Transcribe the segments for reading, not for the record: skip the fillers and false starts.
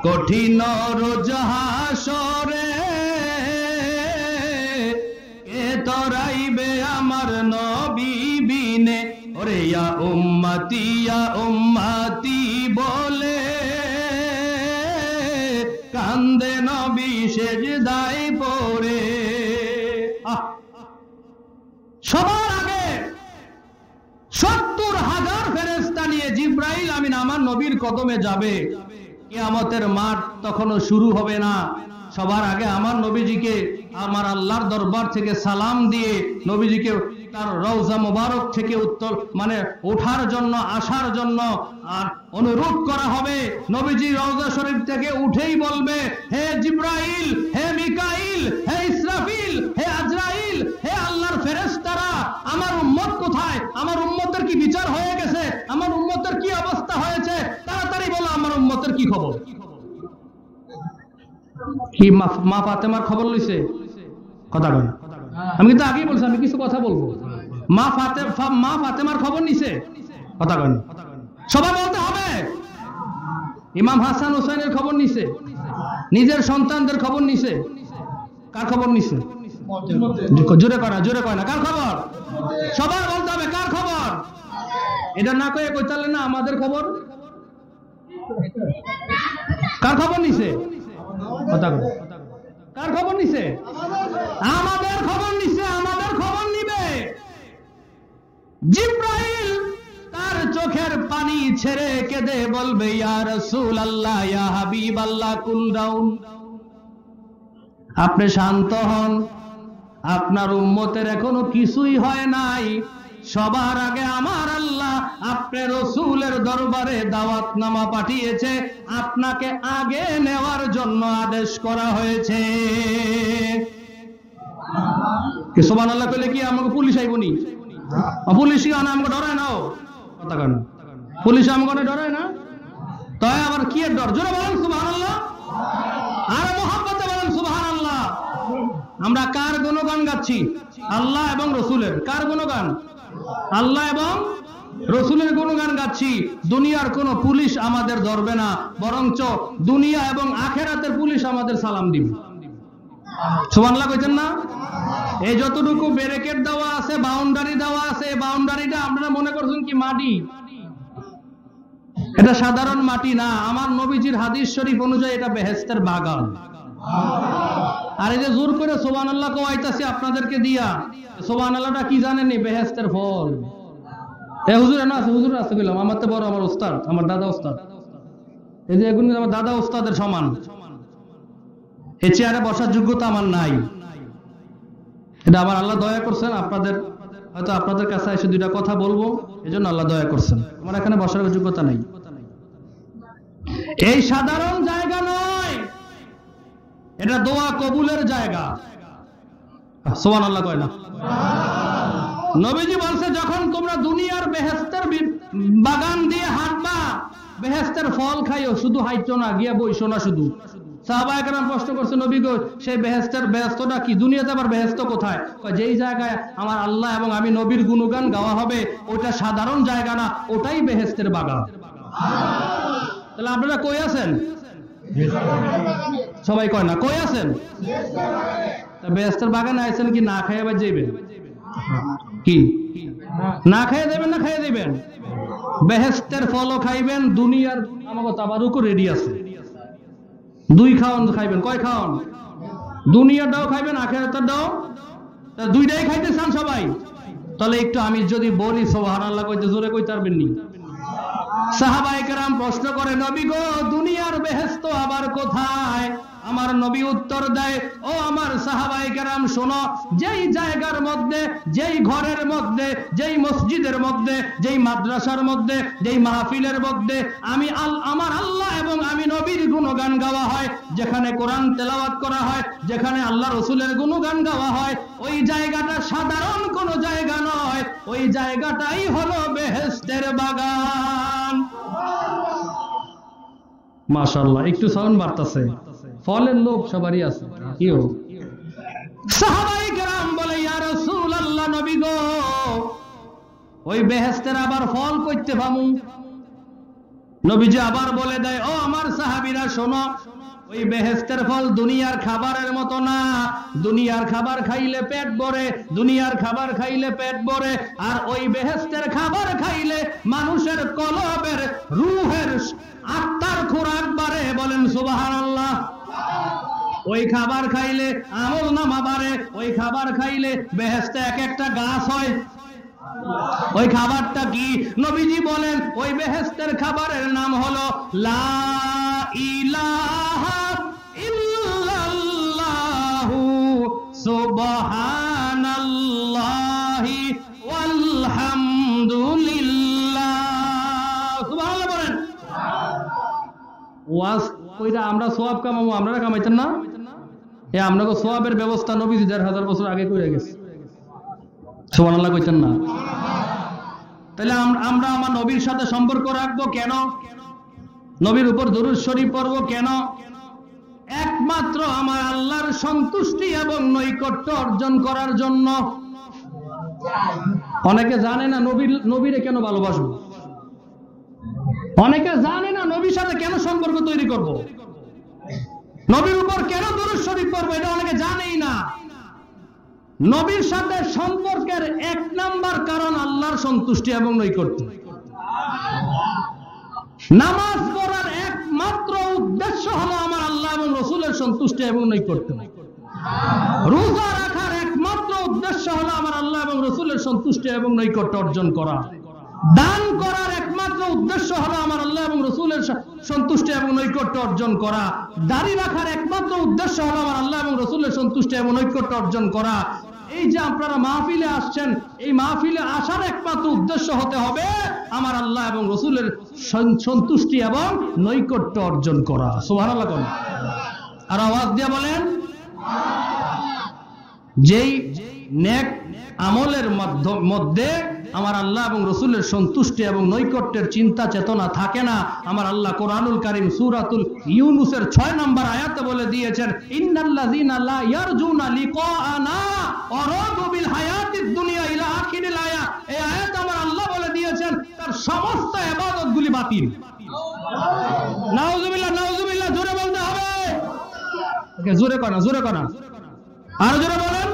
কঠিন রোজ হাসরে কে তরাইবে আমার নবী বিনে, ওরে ইয়া উম্মতি বলে কান্দে নবী সেজদায় পড়ে। সবার আগে 70,000 ফেরেশতা নিয়ে জিব্রাইল আমিন আমার নবীর কদমে যাবে। কিয়ামতের মাঠ তখনও শুরু হবে না। সবার আগে আমার নবীজিকে আমার আল্লাহর দরবার থেকে সালাম দিয়ে নবীজিকে তার রওজা মোবারক থেকে উত্তর মানে ওঠার জন্য আসার জন্য আর অনুরোধ করা হবে। নবীজি রওজা শরীফ থেকে উঠেই বলবে, হে জিব্রাইল, হে মিকাইল, হে ইসরাফিল, হে আজরাইল, হে আল্লাহর ফেরেশতারা, আমার উম্মত কোথায়? আমার উম্মতের কি বিচার হয়ে গেছে? আমার উম্মতের কি অবস্থা হয়েছে? তাড়াতাড়ি বলো আমার উম্মতের কি খবর। কি মা ফাতেমার খবর লইছে? কথা বল। আমি কিন্তু আগেই বলছি আমি কিছু কথা বলবো। মা ফাতেমার খবর নিছে? কথা বল। সবাই বলতে হবে। ইমাম হাসান হুসাইনের খবর নিছে? নিজের সন্তানদের খবর নিছে? কার খবর নিছে? জোরে কয় না কার খবর? সবাই বলতে হবে কার খবর। এটা না কয়ে কইতালে না আমাদের খবর। কার খবর নিছে? কার খবর নিছে? আমাদের খবর নিছে। আমাদের খবর নিবে। জিব্রাইল তার চোখের পানি ছেড়ে কেঁদে বলবে, ইয়া রাসূলুল্লাহ, ইয়া হাবিবাল্লাহ, কুল ডাউন। আপনি শান্ত হন, আপনার উম্মতের এখনো কিছুই হয় নাই। সবার আগে আমার আল্লাহ আপনার রাসূলের দরবারে দাওয়াতনামা পাঠিয়েছে, আপনাকে আগে নেওয়ার জন্য আদেশ করা হয়েছে। কি সুবহানাল্লাহ কইলে কি আমাকে পুলিশ আইবনি? পুলিশ কি আমাকে ডরায় না? কথা কেন? পুলিশ আমাকে ডরায় না? তাই আবার কি ডর? জোরে বলেন সুবহানাল্লাহ। আর মুহাব্বতে বলেন সুবহানাল্লাহ। আমরা কার গুণগান গাচ্ছি? আল্লাহ এবং রাসূলের। কার গুণগান? আল্লাহ এবং রাসূলের গুণগান গাচ্ছি। দুনিয়ার কোন পুলিশ আমাদের ধরবে না, বরঞ্চ দুনিয়া এবং আখিরাতের পুলিশ আমাদের সালাম দিবে। সুবহানাল্লাহ কইতেন না? এই যতটুকু ব্যারিকেড দেওয়া আছে, বাউন্ডারি দেওয়া আছে, এই বাউন্ডারিটা আপনারা মনে করছেন কি মাটি? এটা সাধারণ মাটি না। আমার নবীজির হাদিস শরীফ অনুযায়ী এটা বেহেশতের বাগান। আর এই যে জোর করে সুবহানাল্লাহ কওয়াইতাছি আপনাদেরকে দিয়া, সুবহানাল্লাহটা কি জানেননি? বেহেশতের ফল। এ হুজুর না আছে, হুজুর আছে কইলাম, আমার তো বড়, আমার উস্তাদ, আমার দাদা উস্তাদ। এই যে এগুলো আমার দাদা উস্তাদের সমান। এই চেয়ারে বসার যোগ্যতা আমার নাই। এটা আমার আল্লাহ দয়া করছেন। আপনাদের হয়তো আপনাদের কাছে এসে দুইটা কথা বলবো, এজন্য আল্লাহ দয়া করছেন। আমার এখানে বসার যোগ্যতা নাই। এই সাধারণ জায়গা নয়, এটা দোয়া কবুলের জায়গা। সুবহানাল্লাহ কয় না? নবীজি বলছে, যখন তোমরা দুনিয়ার বেহেশতের বাগান দিয়ে হাঁটবা, বেহেশতের ফল খাইও, শুধু হাইটো না, গিয়া বইসো না শুধু। সাহাবায়ে কেরাম প্রশ্ন করছে, নবী গো, সেই বেহেশতের বেহেশতটা কি? দুনিয়াতে আবার বেহেশত কোথায়? যেই জায়গায় আমার আল্লাহ এবং আমি নবীর গুণগান গাওয়া হবে, ওটা সাধারণ জায়গা না, ওটাই বেহেশতের বাগান। তাহলে আপনারা কই আছেন? সবাই কয় না, কই আছেন? বেহেশতের বাগানে আছেন কি না খাইয়ে আবার যাইবেন? কি না খাইয়ে দেবেন না খাইয়ে দিবেন? বেহেশতের ফলও খাইবেন, দুনিয়ার আমাকে তাবারুকও রেডি আছে। দুই খাওয়ান খাইবেন। কয় খাওয়ান? দুনিয়াটাও খাইবেন, আখিরাতেরটাও। দুইটাই খাইতে চান সবাই? তাহলে একটু আমি যদি বলি সুবহানাল্লাহ কইতে জোরে কইতে পারবেন নি? সাহাবায়ে কেরাম প্রশ্ন করে, নবী গো, দুনিয়ার বেহেশত আবার কোথায়? আমার নবী উত্তর দেয়, ও আমার সাহাবায়ে কেরাম শোনো, যেই জায়গার মধ্যে, যেই ঘরের মধ্যে, যেই মসজিদের মধ্যে, যেই মাদ্রাসার মধ্যে, যেই মাহফিলের মধ্যে আমি আমার আল্লাহ এবং আমি নবীর গুণগান গাওয়া হয়, যেখানে কোরআন তেলাওয়াত করা হয়, যেখানে আল্লাহ রাসূলের গুণগান গাওয়া হয়, ওই জায়গাটা সাধারণ কোনো জায়গা নয়, ওই জায়গাটাই হলো বেহেশতের বাগান। মাশাআল্লাহ, একটু সাউন্ড বাড়তাছে। ফলের লোভ সবারই আছে। কিও সাহাবায়ে কেরাম বলে, ইয়া রাসূলুল্লাহ, নবী গো, ওই বেহেশতের আবার ফল কইতে পামু? নবীজি আবার বলে দেয়, ও আমার সাহাবীরা শোনো, ওই বেহেশতের ফল দুনিয়ার খাবারের মতো না। দুনিয়ার খাবার খাইলে পেট ভরে, দুনিয়ার খাবার খাইলে পেট ভরে, আর ওই বেহেশতের খাবার খাইলে মানুষের কলবের, রূহের, আত্মার খোরাক বাড়ে। বলেন সুবহানাল্লাহ। ওই খাবার খাইলে আমল নামা বাড়ে, ওই খাবার খাইলে বেহেশতে এক একটা গাছ হয়। ওই খাবারটা কি? নবীজি বলেন ওই বেহেশতের খাবারের নাম হলো লা ইলাহা ইল্লাল্লাহু সুবহানাল্লাহি ওয়ালহামদুলিল্লাহ। সুবহানাল্লাহ বলেন। ওয়াজ কইরা আমরা সওয়াব কামাবো, আপনারা কামাইতেন না? আপনাকে সওয়াবের ব্যবস্থা নবীজি ১,৫০০ বছর আগে করে গেছে। সুবহানাল্লাহ কইতেন না? তাহলে আমরা আমার নবীর সাথে সম্পর্ক রাখবো কেন? নবীর উপর দরুদ শরীফ পড়বো কেন? একমাত্র আমার আল্লাহর সন্তুষ্টি এবং নৈকট্য অর্জন করার জন্য। অনেকে জানে না নবীরে কেন ভালোবাসবো, অনেকে জানে না নবীর সাথে কেন সম্পর্ক তৈরি করব, নবীর উপর কেন দরুদ শরীফ পড়বো, এটা অনেকে জানেই না। নবীর সাথে সম্পর্কের এক নাম্বার কারণ আল্লাহর সন্তুষ্টি এবং নৈকট্য। নামাজ পড়ার একমাত্র উদ্দেশ্য হলো আমার আল্লাহ এবং রসুলের সন্তুষ্টি এবং নৈকট্য। রোজা রাখার একমাত্র উদ্দেশ্য হলো আমার আল্লাহ এবং রসুলের সন্তুষ্টি এবং নৈকট্য অর্জন করা। দান করার একমাত্র উদ্দেশ্য হলো আমার আল্লাহ এবং রসুলের সন্তুষ্টি এবং নৈকট্য অর্জন করা। দাড়ি রাখার একমাত্র উদ্দেশ্য হলো আমার আল্লাহ এবং রসুলের সন্তুষ্টি এবং নৈকট্য অর্জন করা। এই যে আপনারা মাহফিলে আসছেন, এই মাহফিলে আসার একমাত্র উদ্দেশ্য হতে হবে আমার আল্লাহ এবং রসুলের সন্তুষ্টি এবং নৈকট্য অর্জন করা। সুবহানাল্লাহ কোন? আর আওয়াজ দিয়ে বলেন, যেই নেক আমলের মধ্যে আমার আল্লাহ এবং রসুলের সন্তুষ্টি এবং নৈকট্যের চিন্তা চেতনা থাকে না, আমার আল্লাহ কোরআনুল কারীম সূরাতুল ইউনূসের ৬ নম্বর আয়াতে বলে দিয়েছেন, ইন্নাল্লাযীনা লা ইয়ারজুনা লিকাআনা ওয়ারাদু বিল হায়াতিদ দুনিয়া ইলা আখিরিল আয়াত। এই আয়াত আমার আল্লাহ বলে দিয়েছেন তার সমস্ত ইবাদতগুলি বাতিল। নাউযুবিল্লাহ, নাউযুবিল্লাহ, জোরে বলতে হবে। ওকে, জোরে কর না, জোরে কর না, আর জোরে বলেন।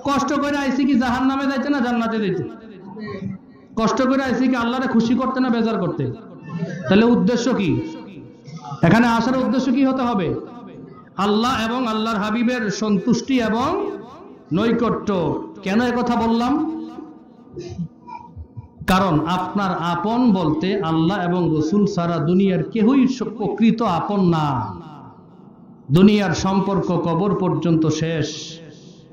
কষ্ট করে আইছি কি জাহান্নামে যাইতে না জান্নাতে যাইতে? কষ্ট করে আইছি কি আল্লাহরে খুশি করতে না বেজার করতে? তাহলে উদ্দেশ্য কি? এখানে আসার উদ্দেশ্য কি হতে হবে? আল্লাহ এবং আল্লাহর হাবিবের সন্তুষ্টি এবং নৈকট্য। কেন কথা বললাম? কারণ আপনার আপন বলতে আল্লাহ এবং রসুল ছাড়া দুনিয়ার কেউই প্রকৃত আপন না। দুনিয়ার সম্পর্ক কবর পর্যন্ত শেষ,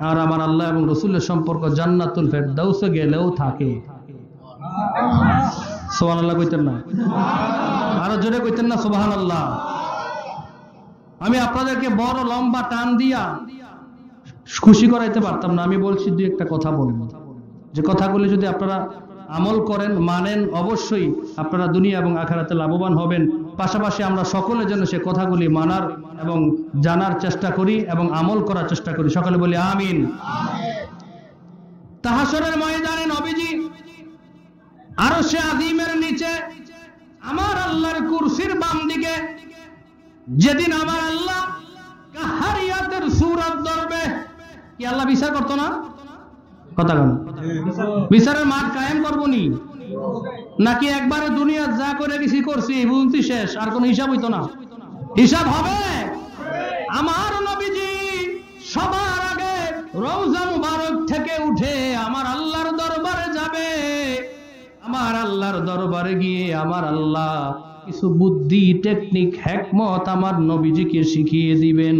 আর আমার আল্লাহ এবং রসুলের সম্পর্ক জান্নাতুল ফেরদাউসে গেলেও থাকে। সুবহানাল্লাহ কইতেন না? আরো জোরে কইতেন না সুবহানাল্লাহ? আমি আপনাদেরকে বড় লম্বা টান দিয়া খুশি করাইতে পারতাম না। আমি বলছি দুই একটা কথা বলবো, যে কথাগুলি যদি আপনারা আমল করেন, মানেন, অবশ্যই আপনারা দুনিয়া এবং আখিরাতে লাভবান হবেন। পাশাপাশি আমরা সকলে যেন সে কথাগুলি মানার এবং জানার চেষ্টা করি এবং আমল করার চেষ্টা করি। সকলে বলি আমিন। তাহাশরের ময়দানে নবীজি আরশে আজিমের নিচে আমার আল্লাহর কুরসির বাম দিকে যেদিন আমার আল্লাহ কাহারিয়াতের সূরত ধরবে, কি আল্লাহ বিচার করতো না? কথা বল, বিচারের মাঠ কায়েম করবো নি? নাকি একবারে দুনিয়া যা করে গেছি করছি বুঝছি শেষ, আর কোন হিসাব হইতো না? হিসাব হবে। আমার নবীজি সবার আগে রওজা মুবারক থেকে উঠে আমার আল্লাহর দরবারে যাবে। আমার আল্লাহর দরবারে গিয়ে আমার আল্লাহ কিছু বুদ্ধি, টেকনিক, হিকমত আমার নবীজিকে শিখিয়ে দিবেন।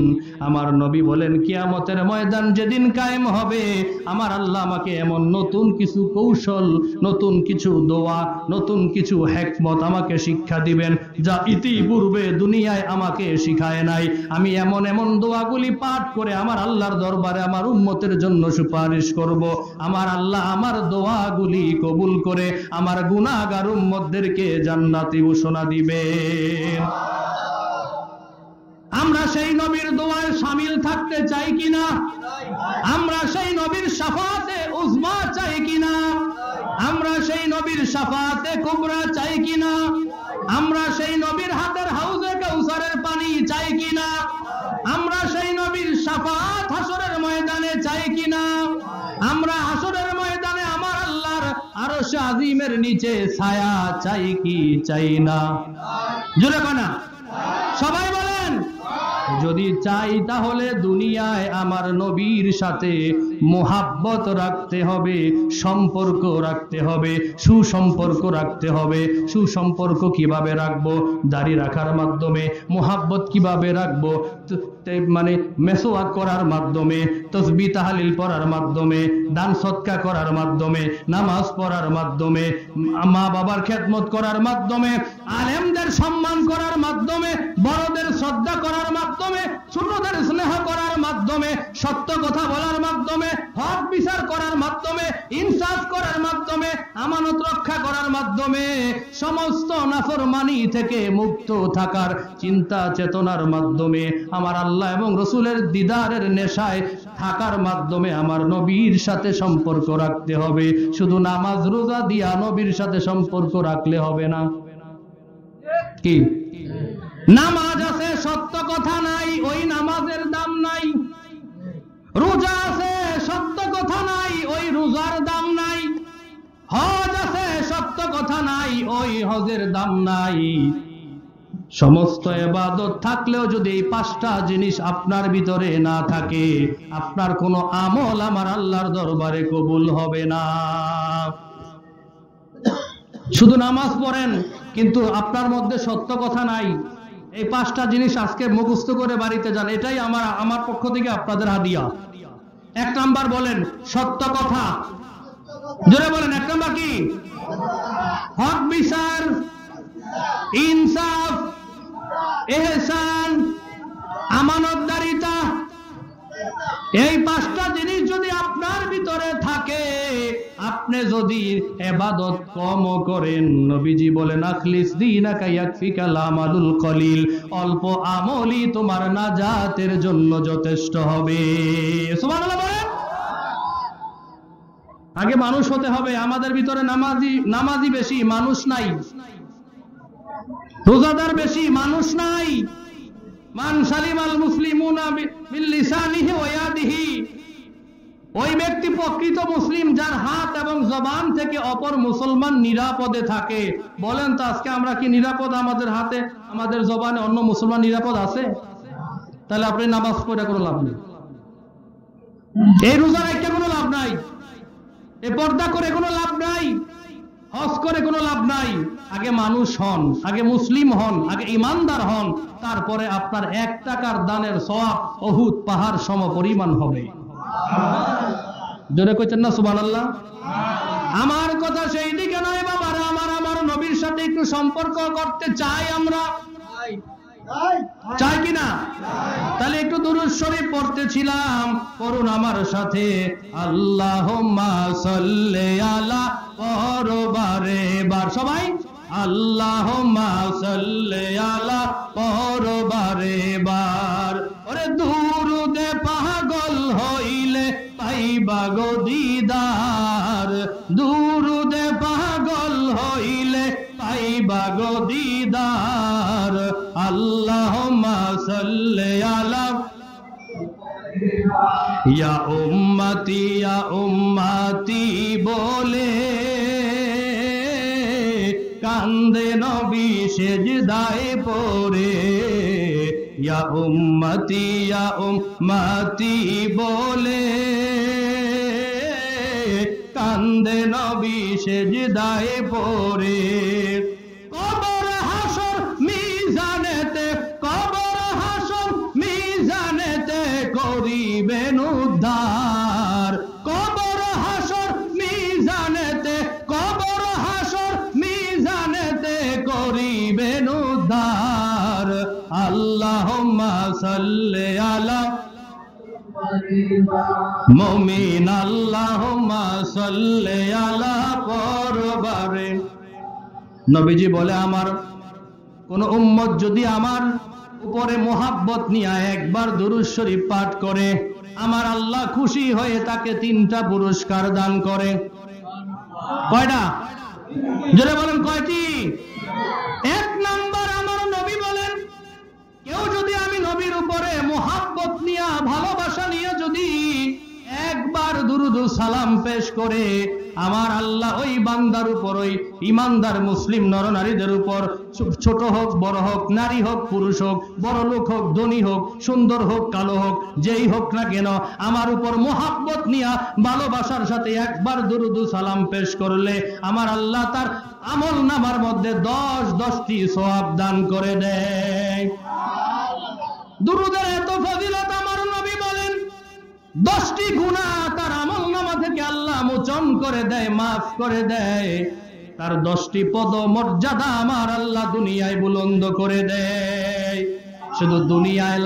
আমার নবী বলেন, কিয়ামতের ময়দান যেদিন কায়েম হবে আমার আল্লাহ আমাকে এমন নতুন কিছু কৌশল, নতুন কিছু দোয়া, নতুন কিছু হিকমত আমাকে শিক্ষা দিবেন যা ইতিপূর্বে দুনিয়ায় আমাকে শিখায় নাই। আমি এমন এমন দোয়াগুলি পাঠ করে আমার আল্লাহর দরবারে আমার উম্মতের জন্য সুপারিশ করব। আমার আল্লাহ আমার দোয়াগুলি কবুল করে আমার গুনাহগার উম্মতদেরকে জান্নাতি ঘোষণা দিবেন। আমরা সেই নবীর দোয়ায় শামিল থাকতে চাই কিনা? আমরা সেই নবীর শাফাতে উজমা চাই কিনা? আমরা সেই নবীর শাফাতে কুবরা চাই কিনা? আমরা সেই নবীর হাতের হাউজে কাউসারের পানি চাই কিনা? আমরা সেই নবীর শাফাত হাসরের ময়দানে চাই কিনা? আমরা হাসরের ময়দানে আমার আল্লাহর আরশ আজিমের নিচে ছায়া চাই কি চাই না? জোরে বলেন, সবাই বলেন। যদি চাই তাহলে দুনিয়ায় আমার নবীর সাথে মোহাব্বত রাখতে হবে, সম্পর্ক রাখতে হবে, সুসম্পর্ক রাখতে হবে। সুসম্পর্ক কিভাবে রাখবো? দাড়ি রাখার মাধ্যমে। মোহাব্বত কিভাবে রাখবো? মানে মেসওয়াক করার মাধ্যমে, তাসবিহ তাহলিল পড়ার মাধ্যমে, দান সদকা করার মাধ্যমে, নামাজ পড়ার মাধ্যমে, মা বাবার খেদমত করার মাধ্যমে, আলেমদের সম্মান করার মাধ্যমে, বড়দের শ্রদ্ধা করার মাধ্যমে, ছোটদের স্নেহ করার মাধ্যমে, সত্য কথা বলার মাধ্যমে, হক বিচার করার মাধ্যমে, ইনসাফ করার মাধ্যমে, আমানত রক্ষা করার মাধ্যমে, সমস্ত নাফরমানি থেকে মুক্ত থাকার চিন্তা চেতনার মাধ্যমে, আমার আল্লাহ এবং রসুলের দিদারের নেশায় থাকার মাধ্যমে আমার নবীর সাথে সম্পর্ক রাখতে হবে। শুধু নামাজ রোজা দিয়া নবীর সাথে সম্পর্ক রাখলে হবে না। কি নামাজ আছে, সত্য কথা নাই, ওই নামাজের দাম নাই। রোজা আছে, সত্য কথা নাই, ওই রোজার দাম নাই। হজ আছে, সত্য কথা নাই, ওই হজের দাম নাই। সমস্ত ইবাদত থাকলেও যদি এই পাঁচটা জিনিস আপনার ভিতরে না থাকে, আপনার কোনো আমল আমার আল্লাহর দরবারে কবুল হবে না। শুধু নামাজ পড়েন কিন্তু আপনার মধ্যে সত্য কথা নাই, এই পাঁচটা জিনিস আজকে মুখস্থ করে বাড়িতে যান। এটাই আমার পক্ষ থেকে আপনাদের হাদিয়া। এক নাম্বার বলেন সত্য কথা। জোরে বলেন, এক নাম্বার কি? হক বিচার, ইনসাফ, ইহসান, আমানতদারিতা। এই পাঁচটা জিনিস যদি আপনার ভিতরে থাকে, আপনি যদি ইবাদত কম করেন, নবীজি বলেন আখলিস দীনাকা ইয়াকফিকাল আমালুল কলিল, অল্প আমলই তোমার নাজাতের জন্য যথেষ্ট হবে। সুবহানাল্লাহ বলেন। আগে মানুষ হতে হবে। আমাদের ভিতরে নামাজি বেশি, মানুষ নাই। রোজাদার বেশি, মানুষ নাই। মান সালিমাল মুসলিমুনা বিল লিসানিহি ওয়া ইয়াদিহি, ওই ব্যক্তি প্রকৃত মুসলিম যার হাত এবং জবান থেকে অপর মুসলমান নিরাপদে থাকে। বলেন তো আজকে আমরা কি নিরাপদ? আমাদের হাতে, আমাদের জবানে অন্য মুসলমান নিরাপদ আছে? তাহলে আপনি নামাজ পড়ে কোনো লাভ নেই, এই রোজা রাখতে কোনো লাভ নাই, এই পর্দা করে কোনো লাভ নাই, হজ করে কোনো লাভ নাই। আগে মানুষ হন, আগে মুসলিম হন, আগে ইমানদার হন, তারপরে আপনার 1 টাকার দানের সওয়াব উহুদ পাহাড় সম পরিমাণ হবে। জোরে কইতেন না সুবহানাল্লাহ? আমার কথা সেই দিকে নয় বাবারা, আমার নবীর সাথে একটু সম্পর্ক করতে চাই আমরা, চাই কিনা? তাহলে একটু দুরূদ শরীফ পড়তেছিলাম, পড়ুন আমার সাথে। আল্লাহুম্মা সাল্লি আলা, পড়ো বারে বার সবাই। আল্লাহুম্মা সাল্লি আলা, পড়ো বারে বার। ওরে দুরুদে পাগল হইলে পাইবা গো দিদার, দুরুদে পাগল হইলে পাইবা গো দিদার। আল্লাহুম্মা সাল্লি আলা, ইয়া উম্মতি বলে কান্দে নবী সেজদায় পড়ে। ইয়া উম্মতি বলে কান্দে নবী সেজদায় পড়ে। কবর হাসর মিজানেতে, কবর হাসর মিজানেতে করিবেন উদ্ধার। কবর হাসর মিজানেতে, কবর হাসর মিজানেতে করিবেন উদ্ধার। আল্লাহুম্মা সাল্লি আলা মুমিন, আল্লাহুম্মা সাল্লি আলা পরবারে। নবীজি বলে আমার কোন উম্মত যদি আমার উপরে মোহাব্বত নিয়ে একবার দুরূদ শরীফ পাঠ করে, আমার আল্লাহ খুশি হয়ে তাকে 3টা পুরস্কার দান করে। কয়টা? জোরে বলেন কয়টি? 1 নাম্বার, আমার নবী বলেন, কেউ যদি আমি নবীর উপরে মোহাব্বত নিয়ে ভালোবাসা নিয়ে যদি একবার দুরূদ ও সালাম পেশ করে, আমার আল্লাহ ওই বান্দার উপর, ওই ইমানদার মুসলিম নরনারীদের উপর, ছোট হোক বড় হোক, নারী হোক পুরুষ হোক, বড় লোক হোক ধনী হোক, সুন্দর হোক কালো হোক, যেই হোক না কেন, আমার উপর মোহাব্বত নিয়া ভালোবাসার সাথে একবার দুরূদ ও সালাম পেশ করলে আমার আল্লাহ তার আমল নামার মধ্যে 10টি সওয়াব দান করে দেয়। দুরূদের এত ফজিলত, আমার নবী বলেন 10টি গুনাহ তার আমল নামা থেকে আল্লাহ মোচন করে দেয়, মাফ করে দেয়। তার 10টি পদ মর্যাদা আমার আল্লাহ দুনিয়ায় বুলন্দ করে দেয়। শুধু দুনিয়ায়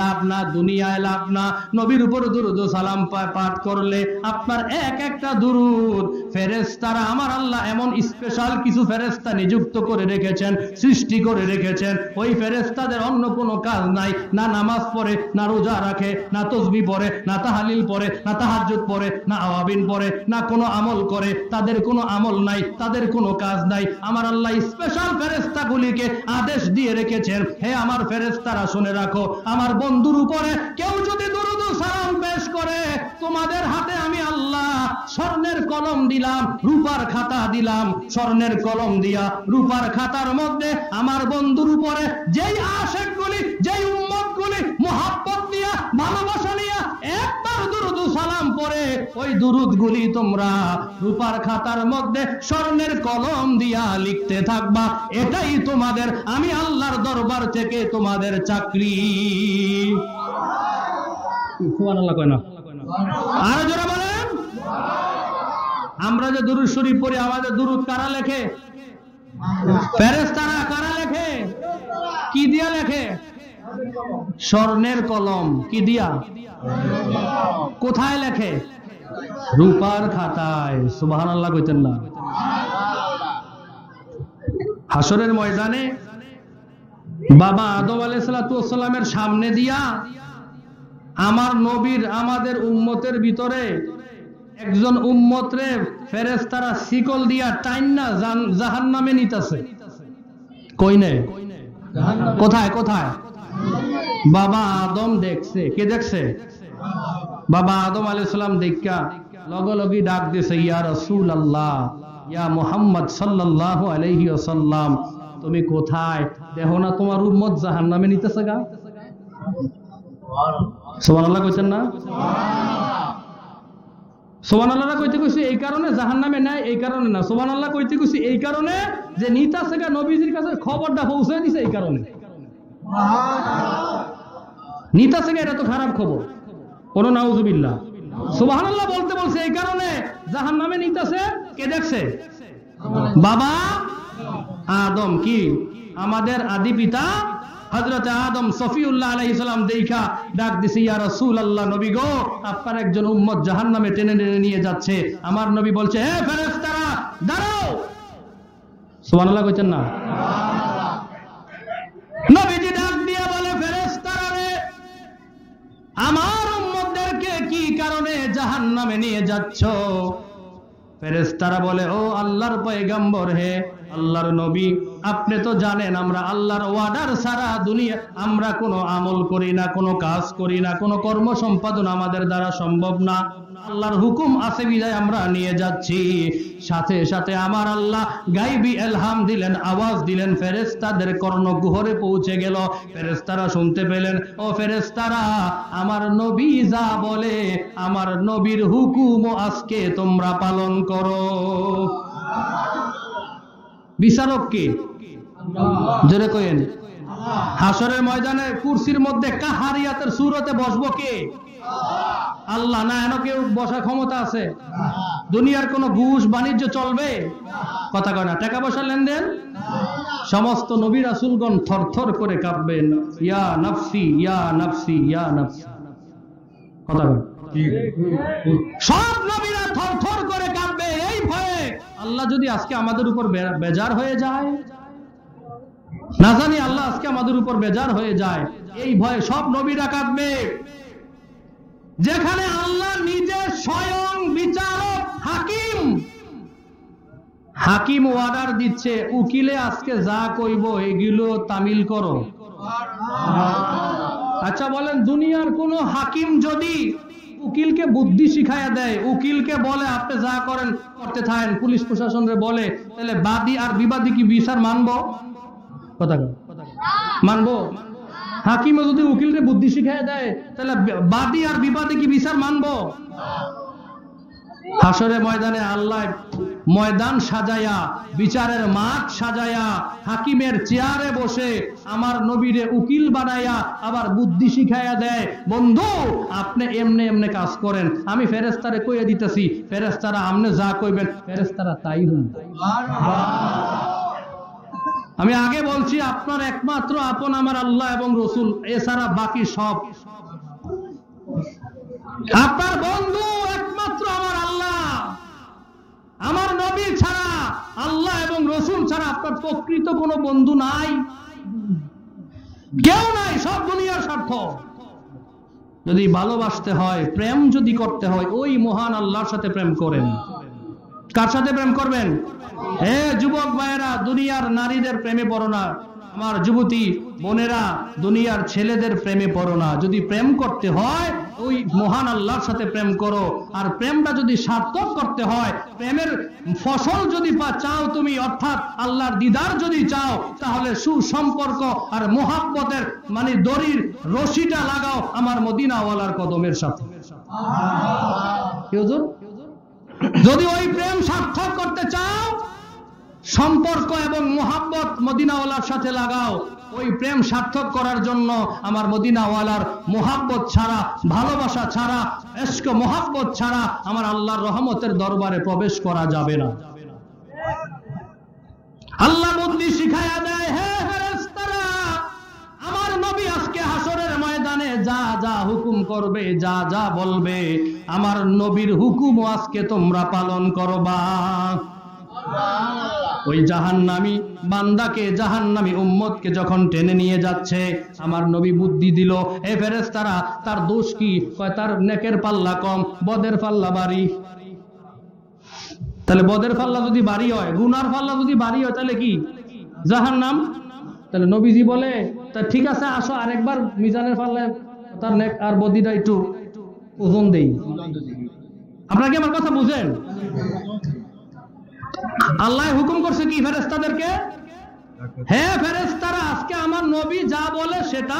লাভ না, নবীর উপর দুরূদ ও সালাম পাঠ করলে আপনার একটা দুরূদ ফেরেশতারা, আমার আল্লাহ এমন স্পেশাল কিছু ফেরেশতা নিযুক্ত করে রেখেছেন, সৃষ্টি করে রেখেছেন। ওই ফেরেশতাদের অন্য কোনো কাজ নাই, না নামাজ পড়ে, না রোজা রাখে, না তাসবিহ পড়ে, না তাহলিল পড়ে, না তাহাজ্জুদ পড়ে, না আওয়াবিন পড়ে, না কোনো আমল করে। তাদের কোনো আমল নাই, তাদের কোনো কাজ নাই। আমার আল্লাহ স্পেশাল ফেরেশতাগুলিকে আদেশ দিয়ে রেখেছেন, হে আমার ফেরেশতারা শুনে রাখো, আমার বন্ধুর উপরে কেউ যদি দুরূদ ও সালাম পেশ করে, তোমাদের হাতে আমি আল্লাহ স্বর্ণের কলম দিলাম, রূপার খাতা দিলাম। স্বর্ণের কলম দিয়া রূপার খাতার মধ্যে আমার বন্ধুর উপরে যেই আশিকগুলি, যেই উম্মতগুলি মোহাব্বত নিয়া ভালোবাসা নিয়া একবার দুরূদ ও সালাম পড়ে, ওই দুরূদগুলি তোমরা রূপার খাতার মধ্যে স্বর্ণের কলম দিয়া লিখতে থাকবা। এটাই তোমাদের, আমি আল্লাহর দরবার থেকে তোমাদের চাকরি। সুবহানাল্লাহ কয় না? আর জোরে বলেন। আমরা যে দুরূদ শরীফ পড়ি, আমাদের দুরূদ কারা লেখে? ফেরেশতারা। কারা লেখে? কি দিয়া লেখে? স্বর্ণের কলম। কি দিয়া? কোথায় লেখে? রূপার খাতায়। সুবহানাল্লাহ কইতেন না? হাসরের ময়দানে বাবা আদম আলাইহিস সালামের সামনে দিয়া আমার নবীর, আমাদের উম্মতের ভিতরে একজন উম্মতরে ফেরেশতারা শিকল দিয়া টাইন্না জাহান্নামে নিতেছে। কইনে? কোথায়? কোথায়? বাবা আদম দেখছে। কে দেখছে? বাবা আদম আলাইহিস সালাম দেখা লগলগি ডাক দিছে, ইয়া রাসূলুল্লাহ, ইয়া মুহাম্মদ সাল্লাল্লাহু আলাইহি ওয়াসাল্লাম, তুমি কোথায়? দেখো না তোমার উম্মত জাহান্নামে নিতেছে গা। সুবহানাল্লাহ কইছেন না? সুবহানাল্লাহ কইতে কইছি এই কারণে জাহান্নামে নাই, এই কারণে না। সুবহানাল্লাহ কইতে কইছি এই কারণে যে নিতাছে গা, নবীজির কাছে খবরটা পৌঁছে দিছে, এই কারণে। নিতাছে গা, এটা তো খারাপ খবর। কোন নাউজুবিল্লাহ। সুবহানাল্লাহ বলতে বলছে এই কারণে জাহান্নামে নিতাছে। কে দেখছে? বাবা আদম। কি? আমাদের আদি পিতা হযরত আদম সফিউল্লাহ আলাইহিস সালাম দেখা ডাক দিছে, ইয়া রাসূলুল্লাহ, নবী গো, আপনার একজন উম্মত জাহান্নামে টেনে টেনে নিয়ে যাচ্ছে। আমার নবী বলছে, হে ফেরেশতারা দাঁড়াও। সুবহানাল্লাহ কইতেন না? নবীজি ডাক দিয়ে বলে, ফেরেশতারা রে, আমার উম্মতদেরকে কি কারণে জাহান্নামে নিয়ে যাচ্ছ? ফেরেশতারা বলে, ও আল্লাহর পয়গম্বর, হে আল্লাহর নবী, আপনি তো জানেন আমরা আল্লাহর ওয়ার্ডার ছাড়া দুনিয়া আমরা কোনো আমল করি না, কোনো কাজ করি না, কোনো কর্ম সম্পাদন আমাদের দ্বারা সম্ভব না। আল্লাহর হুকুম আছে বিধায় আমরা নিয়ে যাচ্ছি। সাথে সাথে আমার আল্লাহ গায়বী ইলহাম দিলেন, আওয়াজ দিলেন, ফেরেশতাদের কর্ণকুহরে পৌঁছে গেল। ফেরেশতারা শুনতে পেলেন, ও ফেরেশতারা, আমার নবী যা বলে, আমার নবীর হুকুমও আজকে তোমরা পালন করো। বিচারক কে? জোরে কইেন। হাসরের ময়দানে কুরসির মধ্যে কাহারিয়াতের সূরতে বসবো কে? আল্লাহ। না এন কেউ বসার ক্ষমতা আছে? দুনিয়ার কোন ঘুষ বাণিজ্য চলবে? কথা কয় না। টাকা পয়সা লেনদেন? সমস্ত নবী রাসূলগণ থরথর করে কাঁপবেন, ইয়া নাফসি ইয়া নাফসি ইয়া নাফসি। কথা কয়। সব নবীরা থরথর করে কাঁপবে এই ভয়ে, আল্লাহ যদি আজকে আমাদের উপর বেজার হয়ে যায়। না জানি আল্লাহ আজকে আমাদের উপর বেজার হয়ে যায়, এই ভয়ে সব নবীরা কাঁদবে। যেখানে আল্লাহ নিজে স্বয়ং বিচারক, হাকিম, হাকিম অর্ডার দিচ্ছে, উকিলে আজকে যা কইব এগুলো তামিল করো। আচ্ছা বলেন, দুনিয়ার কোন হাকিম যদি উকিলকে বুদ্ধি শিখাইয়া দেয়, উকিলকে বলে আপনি যা করেন করতে থাকেন, পুলিশ প্রশাসনরে বলে, তাহলে বাদী আর বিবাদী কি বিচার মানবো? কথা মানবো? হাকিমও যদি উকিলকে বুদ্ধি শিখাইয়া দেয়, তাহলে বাদী আর বিবাদী কি বিচার মানবো? হাসরের ময়দানে আল্লাহ ময়দান সাজায়া, বিচারের মাঠ সাজায়া, হাকিমের চেয়ারে বসে আমার নবীরে উকিল বানাইয়া আবার বুদ্ধি শিখাইয়া দেয়, বন্ধু আপনি এমনে এমনে কাজ করেন, আমি ফেরেশতারে কইয়া দিতেছি, ফেরেশতারা আপনি যা কইবেন ফেরেশতারা তাই হন। আমি আগে বলছি, আপনার একমাত্র আপন আমার আল্লাহ এবং রসুল, এছাড়া বাকি সব আপনার বন্ধু একমাত্র আমার আল্লাহ, আমার নবী ছাড়া, আল্লাহ এবং রসুল ছাড়া আপনার প্রকৃত কোনো বন্ধু নাই, কেউ নাই, সব দুনিয়ার স্বার্থ। যদি ভালোবাসতে হয়, প্রেম যদি করতে হয়, ওই মহান আল্লাহর সাথে প্রেম করেন। কার সাথে প্রেম করবেন? হে যুবক ভাইয়েরা, দুনিয়ার নারীদের প্রেমে পড়ো না। আমার যুবতী বোনেরা, দুনিয়ার ছেলেদের প্রেমে পড়ো না। যদি প্রেম করতে হয় ওই মহান আল্লাহর সাথে প্রেম করো। আর প্রেমটা যদি সার্থক করতে হয়, প্রেমের ফসল যদি চাও তুমি, অর্থাৎ আল্লাহর দিদার যদি চাও, তাহলে সুসম্পর্ক আর মোহাব্বতের মানে দড়ির রশিটা লাগাও আমার মদিনাওয়ালার কদমের সাথে। যদি ওই প্রেম সার্থক করতে চাও, সম্পর্ক এবং মোহাব্বত মদিনাওয়ালার সাথে লাগাও। ওই প্রেম সার্থক করার জন্য আমার মদিনাওয়ালার মোহাব্বত ছাড়া, ভালোবাসা ছাড়া, ইশক মোহাব্বত ছাড়া আমার আল্লাহর রহমতের দরবারে প্রবেশ করা যাবে না। আল্লাহ বুদ্ধি শিখায়া দেয়, হে ফেরেশতারা, আমার নবী আজকে হাসরের ময়দানে যা যা হুকুম করবে, যা যা বলবে, আমার নবীর হুকুম আজকে তোমরা পালন করবা। ওই জাহান্নামী বান্দাকে, জাহান্নামী উম্মতকে যখন টেনে নিয়ে যাচ্ছে, আমার নবী বুদ্ধি দিল, হে ফেরেশতারা, তার দোষ কি? কয় তার নেকের পাল্লা কম, বদের পাল্লা ভারী। তাহলে বদের পাল্লা যদি ভারী হয়, গুনার পাল্লা যদি ভারী হয়, তাহলে কি? জাহান্নাম। তাহলে নবীজি বলে, তা ঠিক আছে, আসো আরেকবার মিজানের পাল্লায় তার নেক আর বদিটা একটু ওজন দেই। আপনারা কি আমার কথা বুঝেন? আল্লাহ হুকুম করছে কি ফেরেশতাদেরকে? হে ফেরেশতারা, আজকে আমার নবী যা বলে সেটা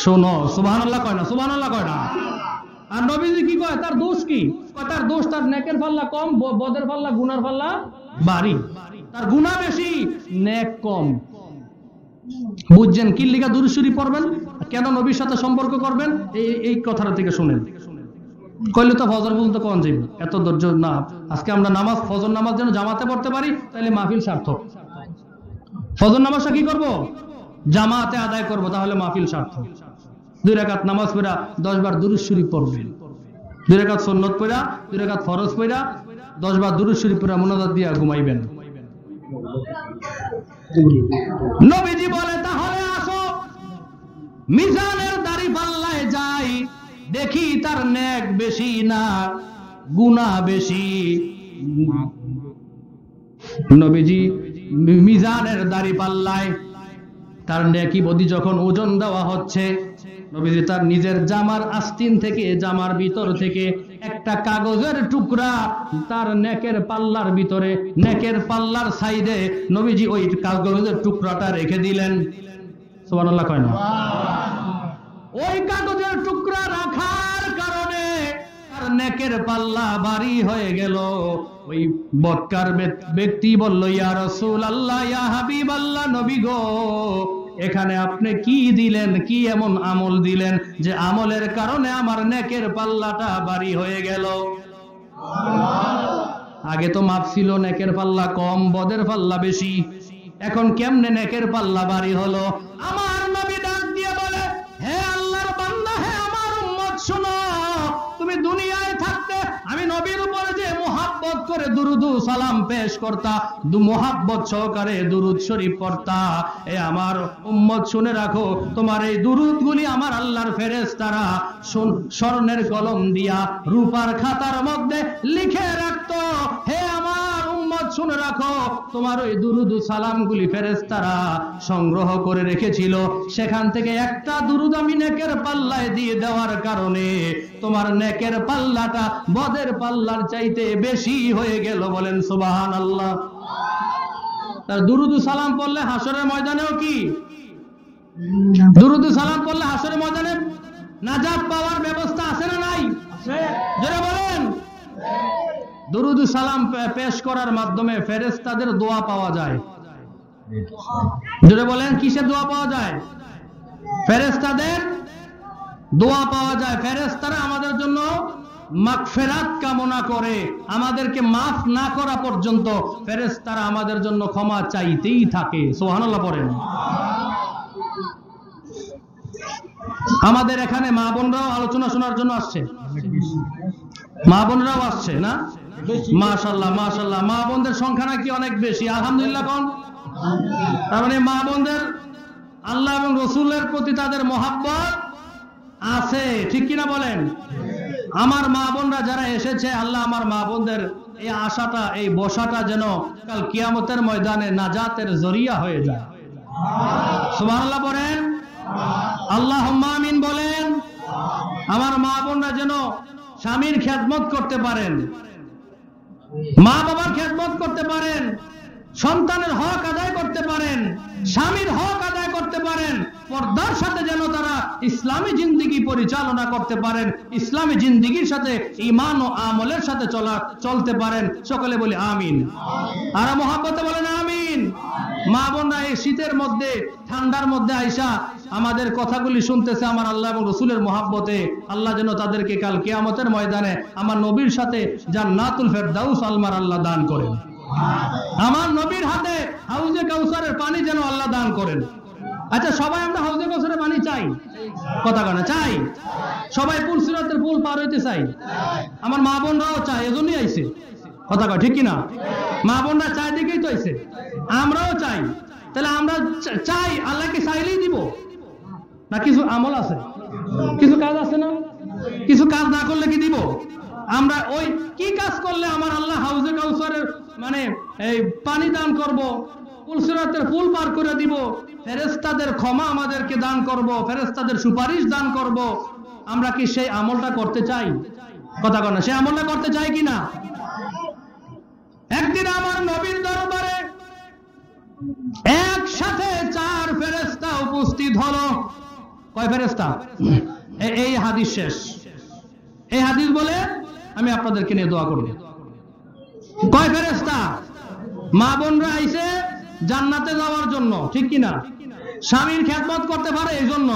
শোনো। সুবহানাল্লাহ কয় না? সুবহানাল্লাহ কয় না? আর নবীজি কি কয়? তার দোষ কি? তার দোষ তার নেকের পাল্লা কম, বদের পাল্লা, গুনার পাল্লা ভারী। তার গুনাহ বেশি, নেক কম। বুঝছেন কি লিগা দুরূদ শরীফ পড়বেন, কেন নবীর সাথে সম্পর্ক করবেন? এই কথাটা থেকে শুনেন। কইলে তো ফজর পর্যন্ত কোন যাইব, এত ধৈর্য না। আজকে আমরা নামাজ, ফজর নামাজ যেন জামাতে পড়তে পারি, তাহলে মাহফিল সার্থক। ফজর নামাজটা কি করব? জামাতে আদায় করব, তাহলে মাহফিল সার্থক। 2 রাকাত নামাজ পড়া 10 বার দুরূদ শরীফ পড়বেন। 2 রাকাত সুন্নাত পড়া, 2 রাকাত ফরজ পড়া, 10 বার দুরূদ শরীফ পড়া মুনাজাত দিয়া ঘুমাইবেন। নবীজি বলে, তাহলে আসো মিজানের দাড়ি পাল্লায় যাই, দেখি তার নেক বেশি না গুনাহ বেশি। নবীজি মিজানের দাড়ি পাল্লায় তার নেকি বদি যখন ওজন দেওয়া হচ্ছে, নবীজি তার নিজের জামার আস্তিন থেকে, জামার ভিতর থেকে একটা কাগজের টুকরা তার নেকের পাল্লার ভিতরে, নেকের পাল্লার সাইডে নবীজি ওই কাগজের টুকরাটা রেখে দিলেন। সুবহানাল্লাহ কয় না? ওই কাগজের টুকরা রাখার কারণে তার নেকের পাল্লা ভারী হয়ে গেল। ওই বদকার ব্যক্তি বলল, ইয়া রাসূলুল্লাহ, ইয়া হাবিবাল্লাহ, নবী গো, এখানে আপনি কি দিলেন? কি এমন আমল দিলেন যে আমলের কারণে আমার নেকের পাল্লাটা ভারী হয়ে গেল? আগে তো মাপ ছিল নেকের পাল্লা কম, বদের পাল্লা বেশি, এখন কেমনে নেকের পাল্লা ভারী হলো? আমার নবী ডাক দিয়ে বলে, হে আল্লাহর বান্দা, হে আমার উম্মত, শোনো, তুমি দুনিয়ায় থাকতে আমি নবীর উপরে যে মুহাব্বত করে দুরুদ ও সালাম পেশ করতা, মুহাব্বত সহকারে দুরুদ শরীফ পড়তা। এ আমার উম্মত শুনে রাখো, তোমার এই দুরুদগুলি আমার আল্লাহর ফেরেশতারা স্বর্ণের কলম দিয়া রূপার খাতার মধ্যে লিখে রাখতো। হে আমার উম্মত শুনে রাখো, তোমার ওই দুরুদ ও সালামগুলি ফেরেশতারা সংগ্রহ করে রেখেছিল। সেখান থেকে একটা দুরুদ আমি নেকের পাল্লায় দিয়ে দেওয়ার কারণে তোমার নেকের পাল্লাটা বদের পাল্লার চাইতে বেশি হয়ে গেল। বলেন সুবহানাল্লাহ। তার দুরুদ ও সালাম পড়লে হাসরের ময়দানেও কি, দুরুদ ও সালাম পড়লে হাসরের ময়দানে নাজাত পাওয়ার ব্যবস্থা আছে না নাই? যারা বলেন দুরুদ ও সালাম পেশ করার মাধ্যমে ফেরেশতাদের দোয়া পাওয়া যায়। যারা বলেন কিসের দোয়া পাওয়া যায়? ফেরেশতাদের দোয়া পাওয়া যায়। ফেরেশতারা আমাদের জন্য মাগফিরাত কামনা করে, আমাদেরকে মাফ না করা পর্যন্ত ফেরেশতারা আমাদের জন্য ক্ষমা চাইতেই থাকে। সুবহানাল্লাহ পড়েন। আমাদের এখানে মা বোনরাও আলোচনা শোনার জন্য আসছে, মা বোনরাও আসছে না? মাশাআল্লাহ মাশাআল্লাহ। মা বোনদের সংখ্যা নাকি অনেক বেশি, আলহামদুলিল্লাহ কোন। তার মানে মা বোনদের আল্লাহ এবং রসুলের প্রতি তাদের মহাব্বত আছে, ঠিক কিনা বলেন? আমার মা বোনরা যারা এসেছে, আল্লাহ আমার মা বোনদের এই আশাটা, এই বসাটা যেন কাল কিয়ামতের ময়দানে নাজাতের জরিয়া হয়ে যায়। সুবহানাল্লাহ পড়েন, আল্লাহুম্মা আমিন বলেন। আমার মা বোনরা যেন স্বামীর খেদমত করতে পারেন, মা বাবার খেদমত করতে পারেন, সন্তানের হক আদায় করতে পারেন, স্বামীর হক আদায় করতে পারেন, পর্দার সাথে যেন তারা ইসলামী জিন্দেগি পরিচালনা করতে পারেন, ইসলামী জিন্দেগির সাথে ঈমান ও আমলের সাথে চলতে পারেন। সকলে বলি আমিন। আর মহব্বতে বলেন আমিন। মা বোনরা এই শীতের মধ্যে, ঠান্ডার মধ্যে আইসা আমাদের কথাগুলি শুনতেছে আমার আল্লাহ এবং রসুলের মহাব্বতে। আল্লাহ যেন তাদেরকে কাল কিয়ামতের ময়দানে আমার নবীর সাথে জান্নাতুল ফেরদাউস আলমার আল্লাহ দান করেন। আমার নবীর হাতে হাউজে কাউসারের পানি যেন আল্লাহ দান করেন। আচ্ছা, সবাই আমরা হাউজে কাউসারের পানি চাই? কথা কানা চাই? সবাই পুল সিরাতের পুল পার হইতে চাই? আমার মা বোনরাও চায়, এজন্যই আইছে। কথা কয় ঠিক কিনা? মা বোনরা চায় দেখেই তো আইছে, আমরাও চাই। তাহলে আমরা চাই, আল্লাহকে চাইলেই দিব না? কিছু আমল আছে, কিছু কাজ আছে না? কিছু কাজ না করলে কি দিব? আমরা ওই কি কাজ করলে আমার আল্লাহ হাউজে কাউসারের মানে এই পানি দান করব, পুলসিরাতের পুল পার করে দিব, ফেরেশতাদের ক্ষমা আমাদেরকে দান করব, ফেরেশতাদের সুপারিশ দান করব, আমরা কি সেই আমলটা করতে চাই? কথা কয় না, সেই আমলটা করতে চাই কিনা? একদিন আমার নবীর দরবারে একসাথে 4 ফেরেশতা উপস্থিত হলো। কয় ফেরেশতা? এই হাদিস শেষ। এই হাদিস বলে আমি আপনাদেরকে নিয়ে দোয়া করব। কয় ফেরেশতা? মা বোনরা আইছে জান্নাতে যাওয়ার জন্য, ঠিক কিনা? স্বামীর খেদমত করতে পারে, এই জন্য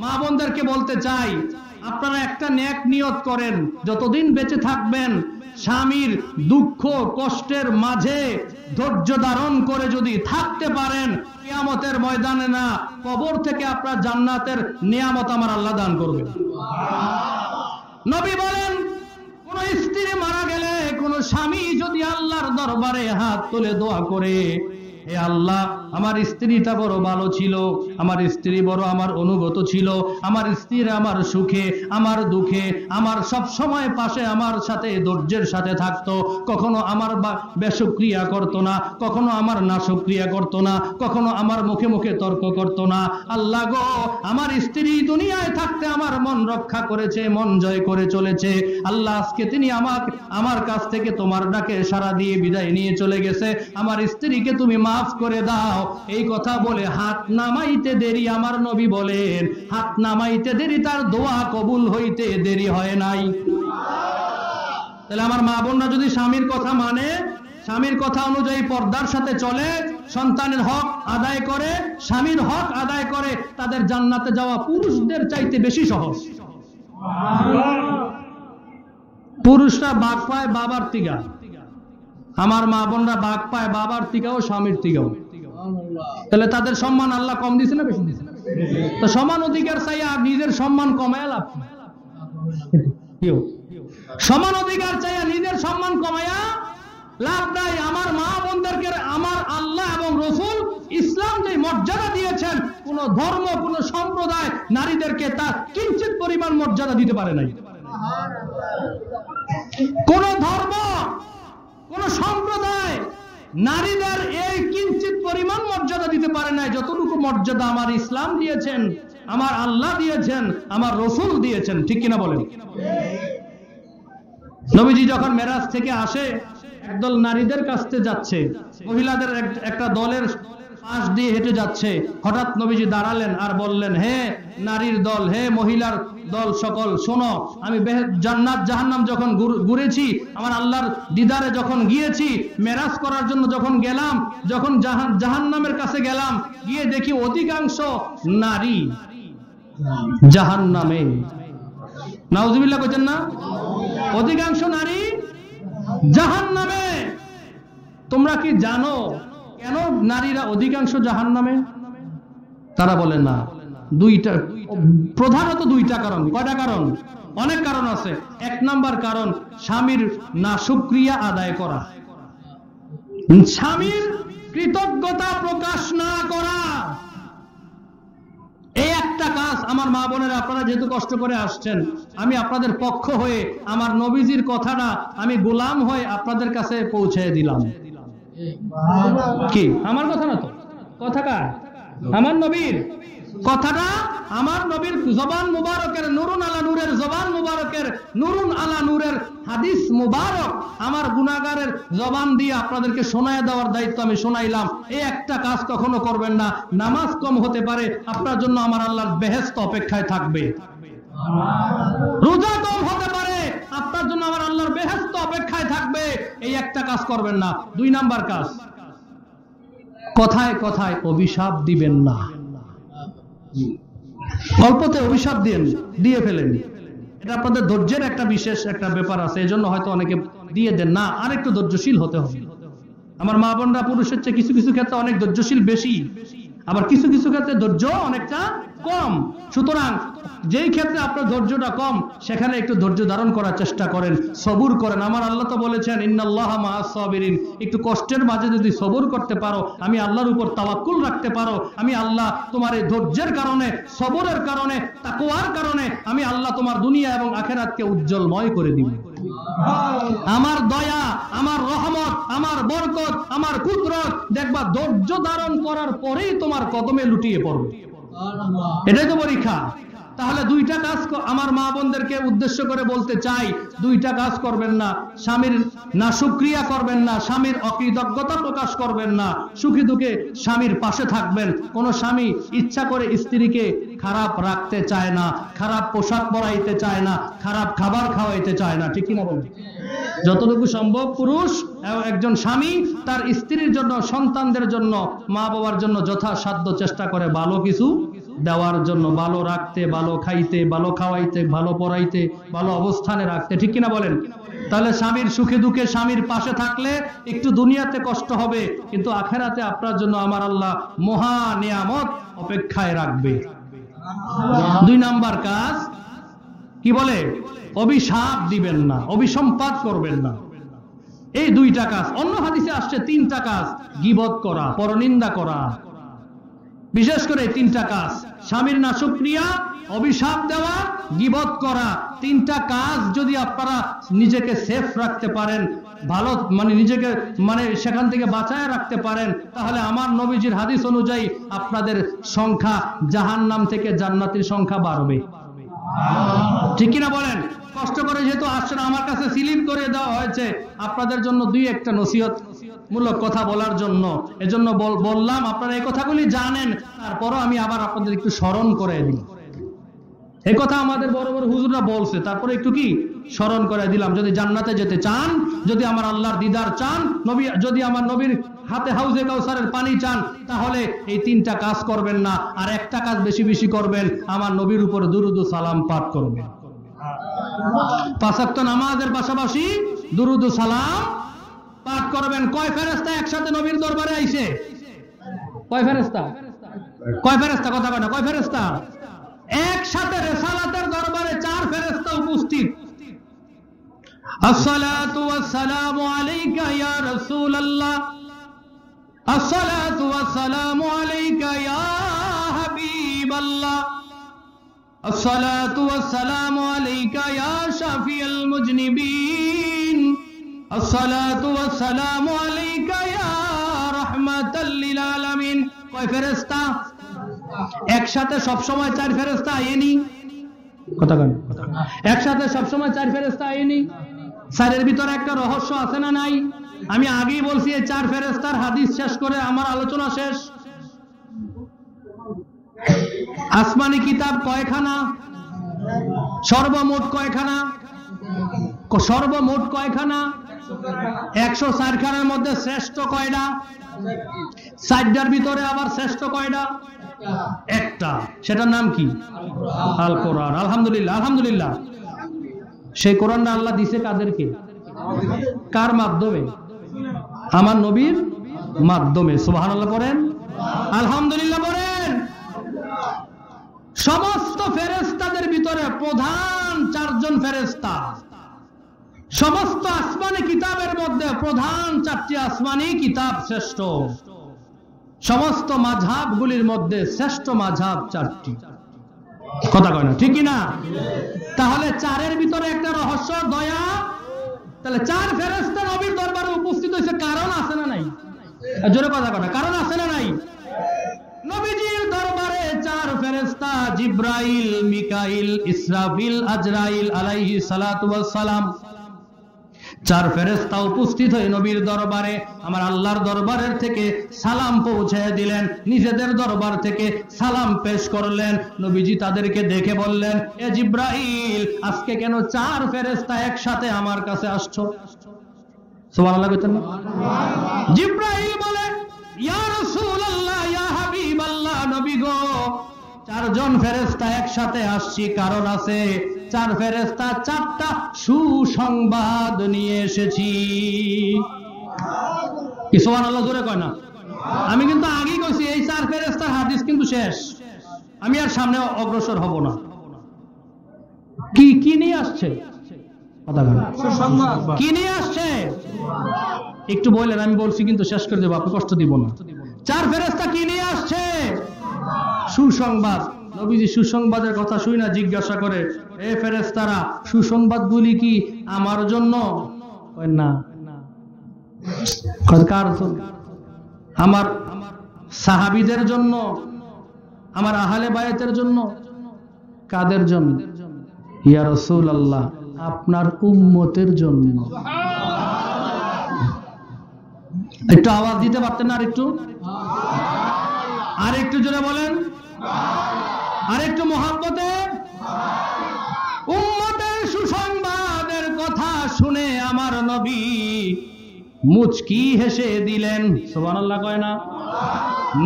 মা বোনদেরকে বলতে চাই, আপনারা একটা নেক নিয়ত করেন, যতদিন বেঁচে থাকবেন স্বামীর দুঃখ কষ্টের মাঝে ধৈর্য ধারণ করে যদি থাকতে পারেন, কিয়ামতের ময়দানে না, কবর থেকে আপনার জান্নাতের নিয়ামত আমার আল্লাহ দান করবেন। নবী বলেন, কোন স্ত্রী মারা গেলে, কোন স্বামী যদি আল্লাহর দরবারে হাত তুলে দোয়া করে, হে আল্লাহ, আমার স্ত্রীটা বড় ভালো ছিল, আমার স্ত্রী বড় আমার অনুগত ছিল, আমার স্ত্রীর আমার সুখে আমার দুঃখে আমার সব সময় পাশে আমার সাথে ধৈর্যের সাথে থাকতো, কখনো আমার বেশুক্রিয়া করতো না, কখনো আমার নাশুক্রিয়া করতো না, কখনো আমার মুখে মুখে তর্ক করতো না। আল্লাহ গো, আমার স্ত্রী দুনিয়ায় থাকতে আমার মন রক্ষা করেছে, মন জয় করে চলেছে। আল্লাহ, আজকে তিনি আমার কাছ থেকে তোমার ডাকে সাড়া দিয়ে বিদায় নিয়ে চলে গেছে, আমার স্ত্রীকে তুমি মাফ করে দাও। এই কথা বলে হাত নামাইতে দেরি, আমার নবী বলেন, হাত নামাইতে দেরি, তার দোয়া কবুল হইতে দেরি হয় নাই। তাহলে আমার মা বোনরা যদি স্বামীর কথা মানে, স্বামীর কথা অনুযায়ী পর্দার সাথে চলে, সন্তানের হক আদায় করে, স্বামীর হক আদায় করে, তাদের জান্নাতে যাওয়া পুরুষদের চাইতে বেশি সহজ। পুরুষরা বাঘ পায় বাবার তিগা, আমার মা বোনরা বাঘ পায় বাবার তিগাও স্বামীর তিগাও। তাহলে তাদের সম্মান আল্লাহ কম দিছে না বেশি দিছে? তো সমান অধিকার চাই আর নিজের সম্মান কমায় লাভ? সমান অধিকার চাই নিজের সম্মান কমায়া লাভ নাই। আমার মা বোনদেরকে আমার আল্লাহ এবং রাসূল ইসলাম যে মর্যাদা দিয়েছেন, কোন ধর্ম কোন সম্প্রদায় নারীদেরকে তার কিঞ্চিত পরিমাণ মর্যাদা দিতে পারে নাই। কোন ধর্ম কোন সম্প্রদায় নারীদের এই কিঞ্চিত পরিমাণ মর্যাদা দিতে পারে নাই যতটুকু মর্যাদা আমার ইসলাম দিয়েছেন, আমার আল্লাহ দিয়েছেন, আমার রাসূল দিয়েছেন। ঠিক কিনা বলেন? নবীজি যখন মেরাজ থেকে আসে, একদল নারীদের কাছে যাচ্ছে, মহিলাদের একটা দলের পাশ দিয়ে হেঁটে যাচ্ছে। হঠাৎ নবীজি দাঁড়ালেন আর বললেন, হে নারীর দল, হে মহিলার দল সকল, শোনো, আমি জান্নাত জাহান্নাম যখন ঘুরেছি, আমার আল্লাহর দিদারে যখন গিয়েছি, মেরাজ করার জন্য যখন গেলাম, যখন জাহান্নামের কাছে গেলাম, গিয়ে দেখি অধিকাংশ নারী জাহান্নামে। নাউজুবিল্লাহ কইছেন না? অধিকাংশ নারী জাহান্নামে। তোমরা কি জানো কেন নারীরা অধিকাংশ জাহান্নামে? তারা বলে না, দুইটা, প্রধানত দুইটা কারণ। কয়টা কারণ? অনেক কারণ আছে। এক নাম্বার কারণ স্বামীর নাশুকরিয়া আদায় করা, স্বামীর কৃতজ্ঞতা প্রকাশ না করা। এই একটা কাজ। আমার মা বোনেরা, আপনারা যেহেতু কষ্ট করে আসছেন, আমি আপনাদের পক্ষ হয়ে আমার নবীজির কথাটা আমি গোলাম হয়ে আপনাদের কাছে পৌঁছে দিলাম। কি আমার কথা না তো? কথা কার? আমার নবীর কথাটা। আমার নবীর জবান মুবারকের, নুরুন আলা নূরের জবান মুবারকের, নুরুন আলা নূরের হাদিস মুবারক আমার গুনাহগারের জবান দিয়ে আপনাদেরকে শোনায় দেওয়ার দায়িত্ব আমি শোনাইলাম। এই একটা কাজ কখনো করবেন না। নামাজ কম হতে পারে, আপনার জন্য আমার আল্লাহর বেহেশত অপেক্ষায় থাকবে। রোজা কম হতে পারে, আপনার জন্য আমার আল্লাহর বেহেশত অপেক্ষায় থাকবে। এই একটা কাজ করবেন না। দুই নাম্বার কাজ, কথায় কথায় অভিশাপ দিবেন না। অল্পতে অভিশাপ দিয়ে ফেলেন। এটা আপনাদের ধৈর্যের একটা বিশেষ একটা ব্যাপার আছে, এজন্য হয়তো অনেকে দিয়ে দেন না। আরেকটু ধৈর্যশীল হতে হবে। আমার মা বোনরা পুরুষের চেয়ে কিছু কিছু ক্ষেত্রে অনেক ধৈর্যশীল বেশি, আবার কিছু কিছু ক্ষেত্রে ধৈর্য অনেকটা কম। সুতরাং যেই ক্ষেত্রে আপনার ধৈর্যটা কম, সেখানে একটু ধৈর্য ধারণ করার চেষ্টা করেন, সবুর করেন। আমার আল্লাহ তো বলেছেন, ইন্নাল্লাহা মাআস সাবিরিন। একটু কষ্টের মাঝে যদি সবুর করতে পারো, আমি আল্লাহর উপর তাওয়াক্কুল রাখতে পারো, আমি আল্লাহ তোমার এই ধৈর্যের কারণে, সবরের কারণে, তাকওয়ার কারণে আমি আল্লাহ তোমার দুনিয়া এবং আখিরাতকে উজ্জ্বলময় করে দিব। আমার দয়া, আমার রহমত, আমার বরকত, আমার কুদরত দেখবা ধৈর্য ধারণ করার পরেই তোমার কদমে লুটিয়ে পড়বে। এটাই তো পরীক্ষা। তাহলে দুইটা কাজ আমার মা বোনদেরকে উদ্দেশ্য করে বলতে চাই, দুইটা কাজ করবেন না। স্বামীর নাশুকরিয়া করবেন না, স্বামীর অকৃতজ্ঞতা প্রকাশ করবেন না, সুখী দুঃখে স্বামীর পাশে থাকবেন। কোন স্বামী ইচ্ছা করে স্ত্রীকে খারাপ রাখতে চায় না, খারাপ পোশাক পরাইতে চায় না, খারাপ খাবার খাওয়াইতে চায় না। ঠিক কিনা বলুন? যতটুকু সম্ভব পুরুষ একজন স্বামী তার স্ত্রীর জন্য, সন্তানদের জন্য, মা বাবার জন্য যথাসাধ্য চেষ্টা করে ভালো কিছু দেওয়ার জন্য, ভালো রাখতে, ভালো খাইতে, ভালো খাওয়াইতে, ভালো পড়াইতে, ভালো অবস্থানে রাখতে। ঠিক কিনা বলেন? তাহলে স্বামীর সুখে দুঃখে স্বামীর পাশে থাকলে একটু দুনিয়াতে কষ্ট হবে, কিন্তু আখিরাতে আপনার জন্য আমার আল্লাহ মহা নিয়ামত অপেক্ষায় রাখবে। দুই নাম্বার কাজ কি বলে? অভিশাপ দিবেন না, অভিসম্পাত করবেন না। এই দুইটা কাজ। অন্য হাদিসে আসছে তিনটা কাজ: গীবত করা, পরনিন্দা করা। বিশেষ করে তিনটা কাজ, স্বামীর নাশুকরিয়া, অভিশাপ দেওয়া, গীবত করা। তিনটা কাজ যদি আপনারা নিজেকে সেফ রাখতে পারেন, ভালো নিজেকে সেখান থেকে বাঁচায় রাখতে পারেন, তাহলে আমার নবীজির হাদিস অনুযায়ী আপনাদের সংখ্যা জাহান্নাম থেকে জান্নাতের সংখ্যা বাড়বে। ঠিক কিনা বলেন? কষ্ট করে যেহেতু আসছেন, আমার কাছে সিলিপ করে দেওয়া হয়েছে আপনাদের জন্য দুই একটা নসিহত মূলক কথা বলার জন্য। এজন্য বললাম, আপনারা এই কথাগুলি জানেন, তারপরও আমি আবার আপনাদের একটু স্মরণ করে দিই। এই কথা আমাদের বড় বড় হুজুররা বলছে, তারপরে একটু কি স্মরণ করে দিলাম। যদি জান্নাতে যেতে চান, যদি আমার আল্লাহর দিদার চান, যদি আমার নবীর হাতে হাউজে কাউসারের পানি চান, তাহলে এই তিনটা কাজ করবেন না। আর একটা কাজ বেশি বেশি করবেন, আমার নবীর উপর দুরুদ ও সালাম পাঠ করবেন। 5 ওয়াক্ত নামাজের পাশাপাশি দুরুদ ও সালাম পাঠ করবেন। কয় ফেরেশতা একসাথে নবীর দরবারে আইছে? কয় ফেরেশতা? কয় ফেরেশতা? কথা কয় না। কয় ফেরেশতা? একসাথে রিসালাতের দরবারে 4 ফেরেশতা উপস্থিত। আসসালাতু ওয়াস ওয়াসসালামু আলাইকা ইয়া রাসূলুল্লাহ, আসসালাতু ওয়াসসালামু আলাইকা ইয়া হাবিবাল্লাহ, আসসালাতু ওয়াসসালামু আলাইকা ইয়া শাফিয়াল মুজনিবিন, আসসালাতু ওয়াসসালামু আলাইকা ইয়া রাহমাতাল লিল আলামিন। কয় ফেরেশতা? একসাথে সব সময় 4 ফেরেশতা আইনি? কথা বলেন। একসাথে সব সময় 4 ফেরেশতা আইনি? 4-এর ভিতরে একটা রহস্য আছে না নাই? আমি আগেই বলছি এই 4 ফেরেশতার হাদিস শেষ করে আমার আলোচনা শেষ। আসমানি কিতাব কয়খানা? সর্বমোট কয়খানা? সর্বমোট কয়খানা? 104 খানার মধ্যে শ্রেষ্ঠ কয়টা? 4টার ভিতরে আবার শ্রেষ্ঠ কয়টা? একটা। সেটার নাম কি? আল কোরআন। আলহামদুলিল্লাহ, আলহামদুলিল্লাহ। সেই কোরআনটা আল্লাহ দিছে কাদেরকে? কার মাধ্যমে? আমার নবীর মাধ্যমে। সুবহানাল্লাহ পড়েন, আলহামদুলিল্লাহ পড়েন। সমস্ত ফেরেশতাদের ভিতরে প্রধান 4 জন ফেরেশতা, সমস্ত আসমানি কিতাবের মধ্যে প্রধান 4টি আসমানি কিতাব শ্রেষ্ঠ, সমস্ত মাযহাবগুলির মধ্যে শ্রেষ্ঠ মাযহাব 4টি। কথা কয় না, ঠিক কি না? তাহলে 4-এর ভিতরে একটা রহস্য, দয়া। তাহলে 4 ফেরেশতা নবীর দরবারে উপস্থিত হয়েছে, কারণ আছে না নাই? জোরে কথা কয় না, কারণ আছে না নাই? নবীজির দরবারে 4 ফেরেশতা, জিবরাইল, মিকাইল, ইসরাফিল, আজরাইল আলাইহিস সালাতু ওয়াস সালাম, 4 ফেরেশতা উপস্থিত হয়ে নবীর দরবারে আমার আল্লাহর দরবারের থেকে সালাম পৌঁছে দিলেন, নিজেদের দরবার থেকে সালাম পেশ করলেন। নবীজি তাদেরকে দেখে বললেন, এ জিবরাইল, আজকে কেন 4 ফেরেশতা একসাথে আমার কাছে আসছো? সুবহানাল্লাহ কইতেন না? জিবরাইল বলে, ইয়া রাসূলুল্লাহ, ইয়া হাবিবাল্লাহ, নবী গো, 4 জন ফেরেশতা একসাথে আসছি, কারণ আছে। 4 ফেরেশতা 4টা সুসংবাদ নিয়ে এসেছি। কি সুবহানাল্লাহ জোরে কয় না? আমি কিন্তু আগেই কইছি এই 4 ফেরেশতার হাদিস কিন্তু শেষ, আমি আর সামনে অগ্রসর হব না। কি কি নিয়ে আসছে? কথা বলেন। সুসংবাদ কি নিয়ে আসছে? একটু বললেন, আমি বলছি কিন্তু শেষ করে দেব, আপনি কষ্ট দিব না। 4 ফেরেশতা কি নিয়ে আসছে? সুসংবাদ। নবীজি সুসংবাদের কথা শুই না জিজ্ঞাসা করে, এ ফেরেশতারা, সুসংবাদগুলি কি আমার জন্য? না। কার জন্য? আমার সাহাবীদের জন্য, আমার আহলে বায়াতের জন্য। কাদের জন্য? ইয়া রাসূলুল্লাহ, আপনার উম্মতের জন্য। একটু আওয়াজ দিতে পারতেন না? আর একটু জোরে বলেন, আর একটু মহব্বতে। উম্মতের সুসংবাদের কথা শুনে আমার নবী মুচকি হেসে দিলেন। সুবহানাল্লাহ কয় না?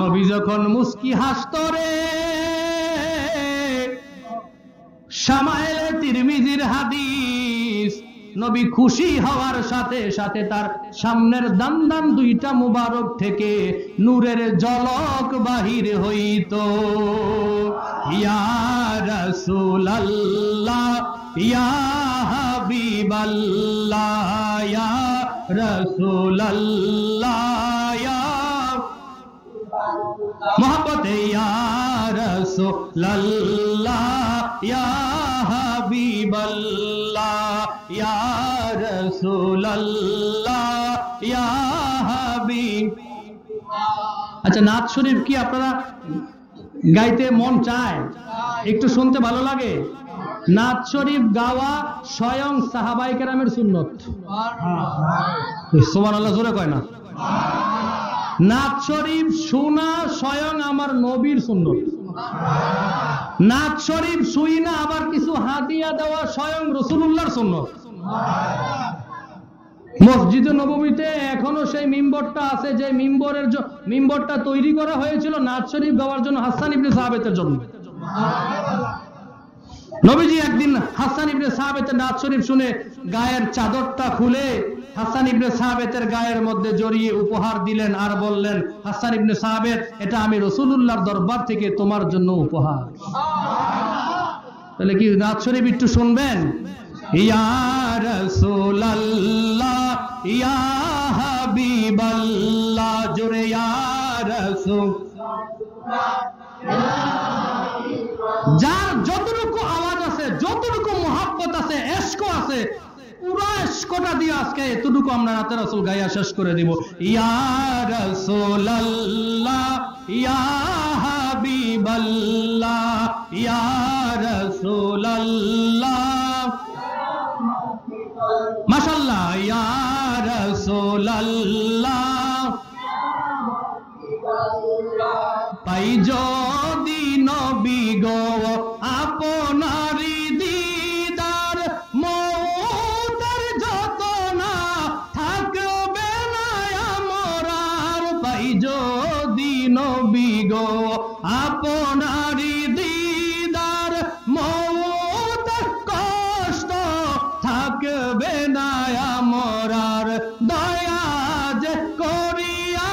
নবী যখন মুচকি হাসত রে, শামায়েলে তিরমিজির হাদিস, নবী খুশি হওয়ার সাথে সাথে তার সামনের দান 2টা মুবারক থেকে নূরের ঝলক বাহির হইত। ইয়া রাসূলুল্লাহ, ইয়া হাবিবাল্লাহ, ইয়া রাসূলুল্লাহ, ইয়া মোহাব্বতে, ইয়া রাসূলুল্লাহ, ইয়া হাবিবাল্লাহ, ইয়া রাসূলুল্লাহ, ইয়া হাবিব। আচ্ছা, নাত শরীফ কি আপনারা গাইতে মন চায়? একটু শুনতে ভালো লাগে? নাত শরীফ গাওয়া স্বয়ং সাহাবায়ে কেরামের সুন্নত। সুবহানাল্লাহ জোরে কয় না? নাত শরীফ শোনা স্বয়ং আমার নবীর সুন্নত। নাত শরীফ শুই না আবার কিছু হাদিয়া দেওয়া স্বয়ং রাসূলুল্লাহর সুন্নত। মসজিদে নববীতে এখনো সেই মিম্বরটা আছে, যে মিম্বরটা তৈরি করা হয়েছিল নাত শরীফ গাওয়ার জন্য, হাসান ইবনে সাবিতের জন্য। নবীজি একদিন হাসান ইবনে সাবিতের নাত শরীফ শুনে গায়ের চাদরটা খুলে হাসান ইবনে সাবিতের গায়ের মধ্যে জড়িয়ে উপহার দিলেন, আর বললেন, হাসান ইবনে সাবিত, এটা আমি রাসূলুল্লাহর দরবার থেকে তোমার জন্য উপহার। তাহলে কি নাত শরীফ একটু শুনবেন? ইয়া রাসূলুল্লাহ ইয়া হাবিবাল্লাহ, জোরে ইয়া রাসূল। যার যতটুকু আওয়াজ আছে, যতটুকু মহব্বত আছে, ইশক আছে, পুরো ইশকটা দিয়ে আজকে এতটুকু আমরা রাতে রাসূল গায়া শেষ করে দিব। ইয়া রাসূলুল্লাহ ইয়া হাবিবাল্লাহ ইয়া রাসূলুল্লাহ, মাশাআল্লাহ, ইয়া রাসূলুল্লাহ। পাই যদি নবী গো আপনারি দিদার, মওতের যতনা থাকবে না আমরার। পাই যদি নবী গো আপনারি দিদার, মওতের কষ্ট থাকবে না আমরার। দয়া যে করিয়া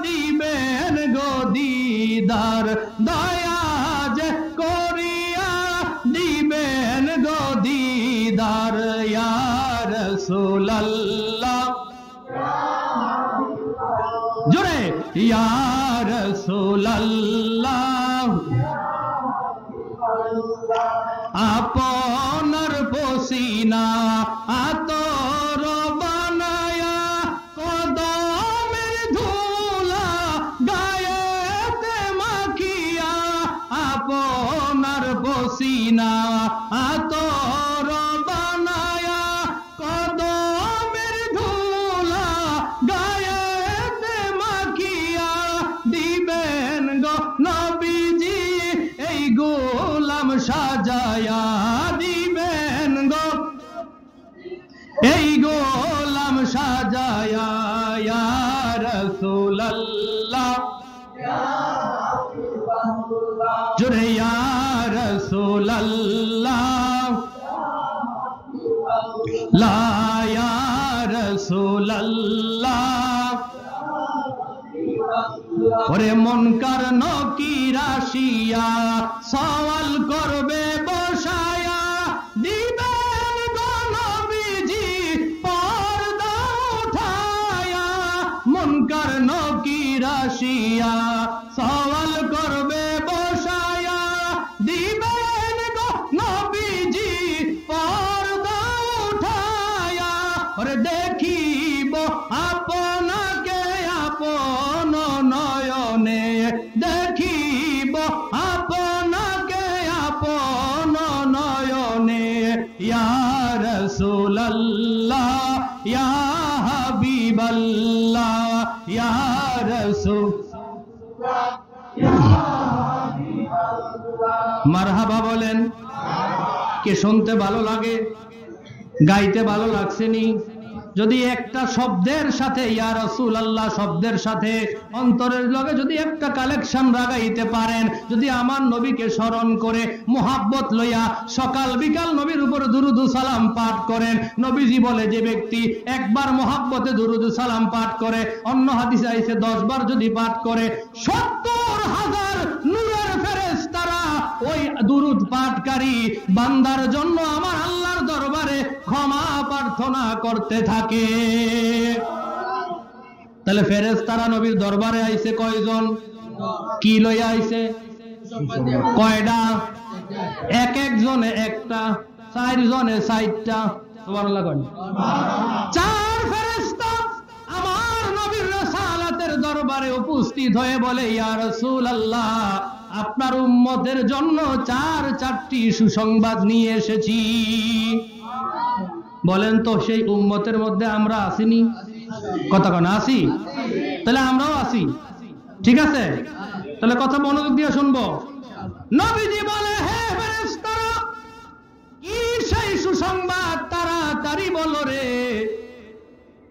দিবেন গো দিদার, দয়া যে করিয়া দিবেন গো দিদার। ইয়া রাসূলুল্লাহ, জোরে ইয়া রাসূলুল্লাহ। আপনার পসিনা আতর বানায়া, কদমের ধুলা গায়েতে মাখিয়া। আপনার পসিনা আতর বানায়া, কদমের ধুলা গায়েতে মাখিয়া। দিবেন গো নবীজি এই গোলাম সাজায়া, দিবেন গো এই গোলাম সাজায়া। ইয়া রাসূলুল্লাহ, জোরে ইয়া রাসূলুল্লাহ, লা ইয়া রাসূলুল্লাহ। ওরে মুনকার নকির আসিয়া সওয়াল করবে বসায়া, দিবেন গো নবীজি পর্দা উঠায়া। মুনকার নকির আসিয়া সওয়াল করবে বসায়া, দিবেন গো নবীজি পর্দা উঠায়া। ওরে দেখিব আপনাকে আপন নয়নে, দেখিব আপনাকে আপন নয়নে। ইয়া রাসূলুল্লাহ ইয়া হাবিবাল্লাহ ইয়া রাসূল। মারহাবা বলেন। কে শুনতে ভালো লাগে, গাইতে ভালো লাগছেনি? যদি একটা শব্দের সাথে ইয়া রাসূলুল্লাহ শব্দের সাথে অন্তরের লগে যদি একটা কালেকশন লাগাইতে পারেন, যদি আমার নবীকে স্মরণ করে মুহাব্বত লইয়া সকাল বিকাল নবীর উপর দুরূদ ও সালাম পাঠ করেন। নবীজি বলে যে ব্যক্তি একবার মুহাব্বতে দুরূদ ও সালাম পাঠ করে, অন্য হাদিসে আইছে 10 বার যদি পাঠ করে, 70,000 নূরের ফেরেশতারা ওই দুরূদ পাঠকারী বান্দার জন্য আমার আল্লাহর দরবারে ক্ষমা প্রার্থনা করতে থাকে। তাহলে ফেরেশতারা নবীর দরবারে আইছে কয়জন? কি লইয়া আইছে? কয়টা? এক একজনে একটা, 4 জনে 4টা। সুবহানাল্লাহ কয়। 4 ফেরেশতা আমার নবীর রাসালাতের দরবারে উপস্থিত হয়ে বলে, ইয়া রাসূলুল্লাহ আপনার উম্মতের জন্য 4টি সুসংবাদ নিয়ে এসেছি। বলেন তো সেই উম্মতের মধ্যে আমরা আসিনি? কথা কোন আসি? তাহলে আমরাও আসি, ঠিক আছে? তাহলে কথা মনোযোগ দিয়ে শুনবো। নবীজি বলে, হে ফেরেশতারা কি সেই সুসংবাদ, তাড়াতাড়ি বলো রে।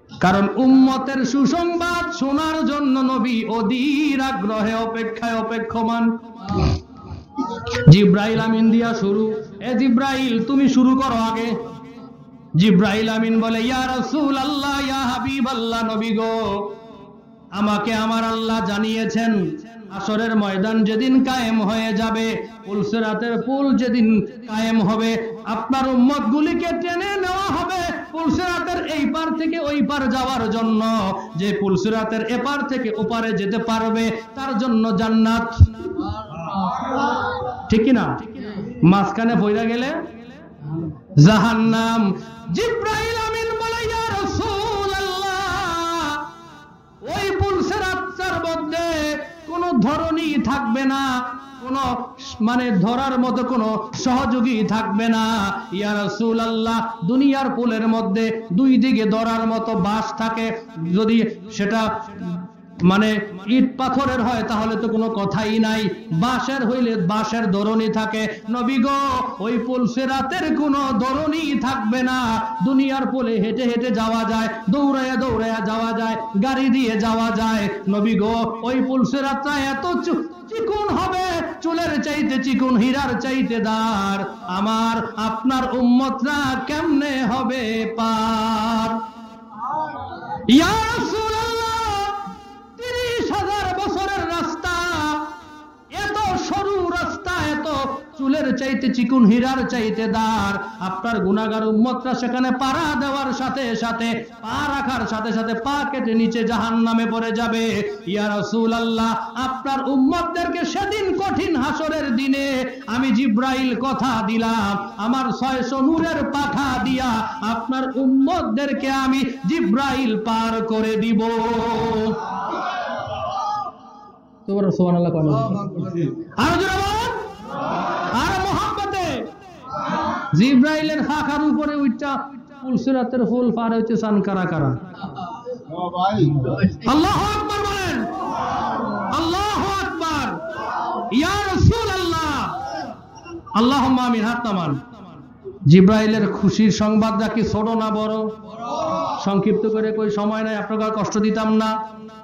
কারণ উম্মতের সুসংবাদ শোনার জন্য নবী অধীর আগ্রহে অপেক্ষায় অপেক্ষমান। জিব্রাইল আমিন দিয়া শুরু। এ জিব্রাইল তুমি শুরু করো আগে। জিব্রাইল আমিন বলে, ইয়া রাসূলুল্লাহ ইয়া হাবিবাল্লাহ, নবী গো আমাকে আমার আল্লাহ জানিয়েছেন হাসরের ময়দান যেদিন কায়েম হয়ে যাবে, পুলসিরাতের পুল যেদিন কায়েম হবে, আপনার উম্মতগুলিকে টেনে নেওয়া হবে পুলসিরাতের এই পার থেকে ওই পার যাওয়ার জন্য। যে পুলসিরাতের এপার থেকে ওপারে যেতে পারবে তার জন্য জান্নাত, ঠিক কি না? মাঝখানে পয়রা গেলে জাহান্নাম। জিব্রাইল আমিন বলে, ইয়া রাসূলুল্লাহ, ওই পুলসিরাতের মধ্যে কোনো ধরনী থাকবে না, কোনো মানে ধরার মতো কোনো সহযোগী থাকবে না। ইয়া রাসূলুল্লাহ, দুনিয়ার পুলের মধ্যে দুই দিকে ধরার মতো বাঁশ থাকে, যদি সেটা মানে ইট পাথরের হয় তাহলে তো কোনো কথাই নাই, বাঁশের হইলে বাঁশের ধরনী থাকে। নবী গো, ওই পুলসিরাতের কোনো ধরনী থাকবে না। দুনিয়ার পুলে হেঁটে হেঁটে যাওয়া যায়, দৌড়াইয়া দৌড়াইয়া যাওয়া যায়, গাড়ি দিয়ে যাওয়া যায়। নবী গো, ওই পুলসিরাতটা এত চিকুন হবে, চুলের চাইতে চিকুন, হীরার চাইতে দার। আমার আপনার উম্মতরা কেমনে হবে পার? ইয়া রাসূলুল্লাহ, 30,000 বছরের রাস্তা, এত সরু রাস্তা, এত চুলের চাইতে চিকুন, হীরার চাইতে দার। আপনার গুনাহগার উম্মতরা সেখানে পাড়া দেওয়ার সাথে সাথে, পা রাখার সাথে সাথে পা কেটে নিচে জাহান্নামে পড়ে যাবে। ইয়া রাসূলুল্লাহ, আপনার উম্মতদেরকে সেদিন কঠিন হাসরের দিনে আমি জিব্রাইল কথা দিলাম, আমার 600 নূরের পাখা দিয়া আপনার উম্মতদেরকে আমি জিব্রাইল পার করে দিব। তোমরা সুবহানাল্লাহ কোন আর জোরে বলুন, আর মোহাব্বতে জিব্রাইলের পাখার উপরে উঠা পুলসিরাতের ফুল পার হইতে চান কারা কারা? আল্লাহু আকবার বলেন, আল্লাহু আকবার। ইয়া রাসূলুল্লাহ, আল্লাহুম্মা আমিন। হাত নামান। জিব্রাইলের খুশির সংবাদটা কি ছোট না বড়? সংক্ষিপ্ত করে কই, সময় নাই, আপনাকে কষ্ট দিতাম না।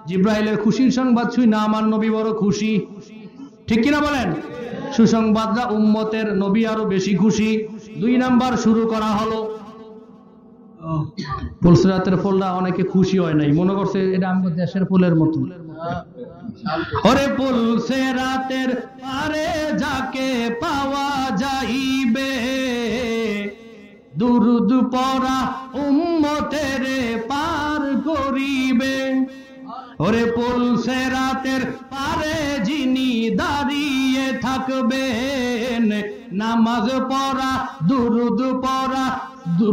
জিব্রাইলের খুশির সংবাদ শুই না আমার নবী বড় খুশি, ঠিক কিনা বলেন? সুসংবাদরা উম্মতের, নবী আরো বেশি খুশি। 2 নাম্বার শুরু করা হলো। পুলসিরাতের ফুলটা অনেকে খুশি হয় নাই, মনে করছে এটা আমাদের দেশের ফুলের মতো। ওরে পুলসিরাতের পারে যাকে পাওয়া যাইবে, দুরুদ পড়া উম্মতের পার করিবে। ওরে পুলসিরাতের পারে যিনি দাঁড়িয়ে থাকবেন, নামাজ পড়া, দুরুদ পড়া,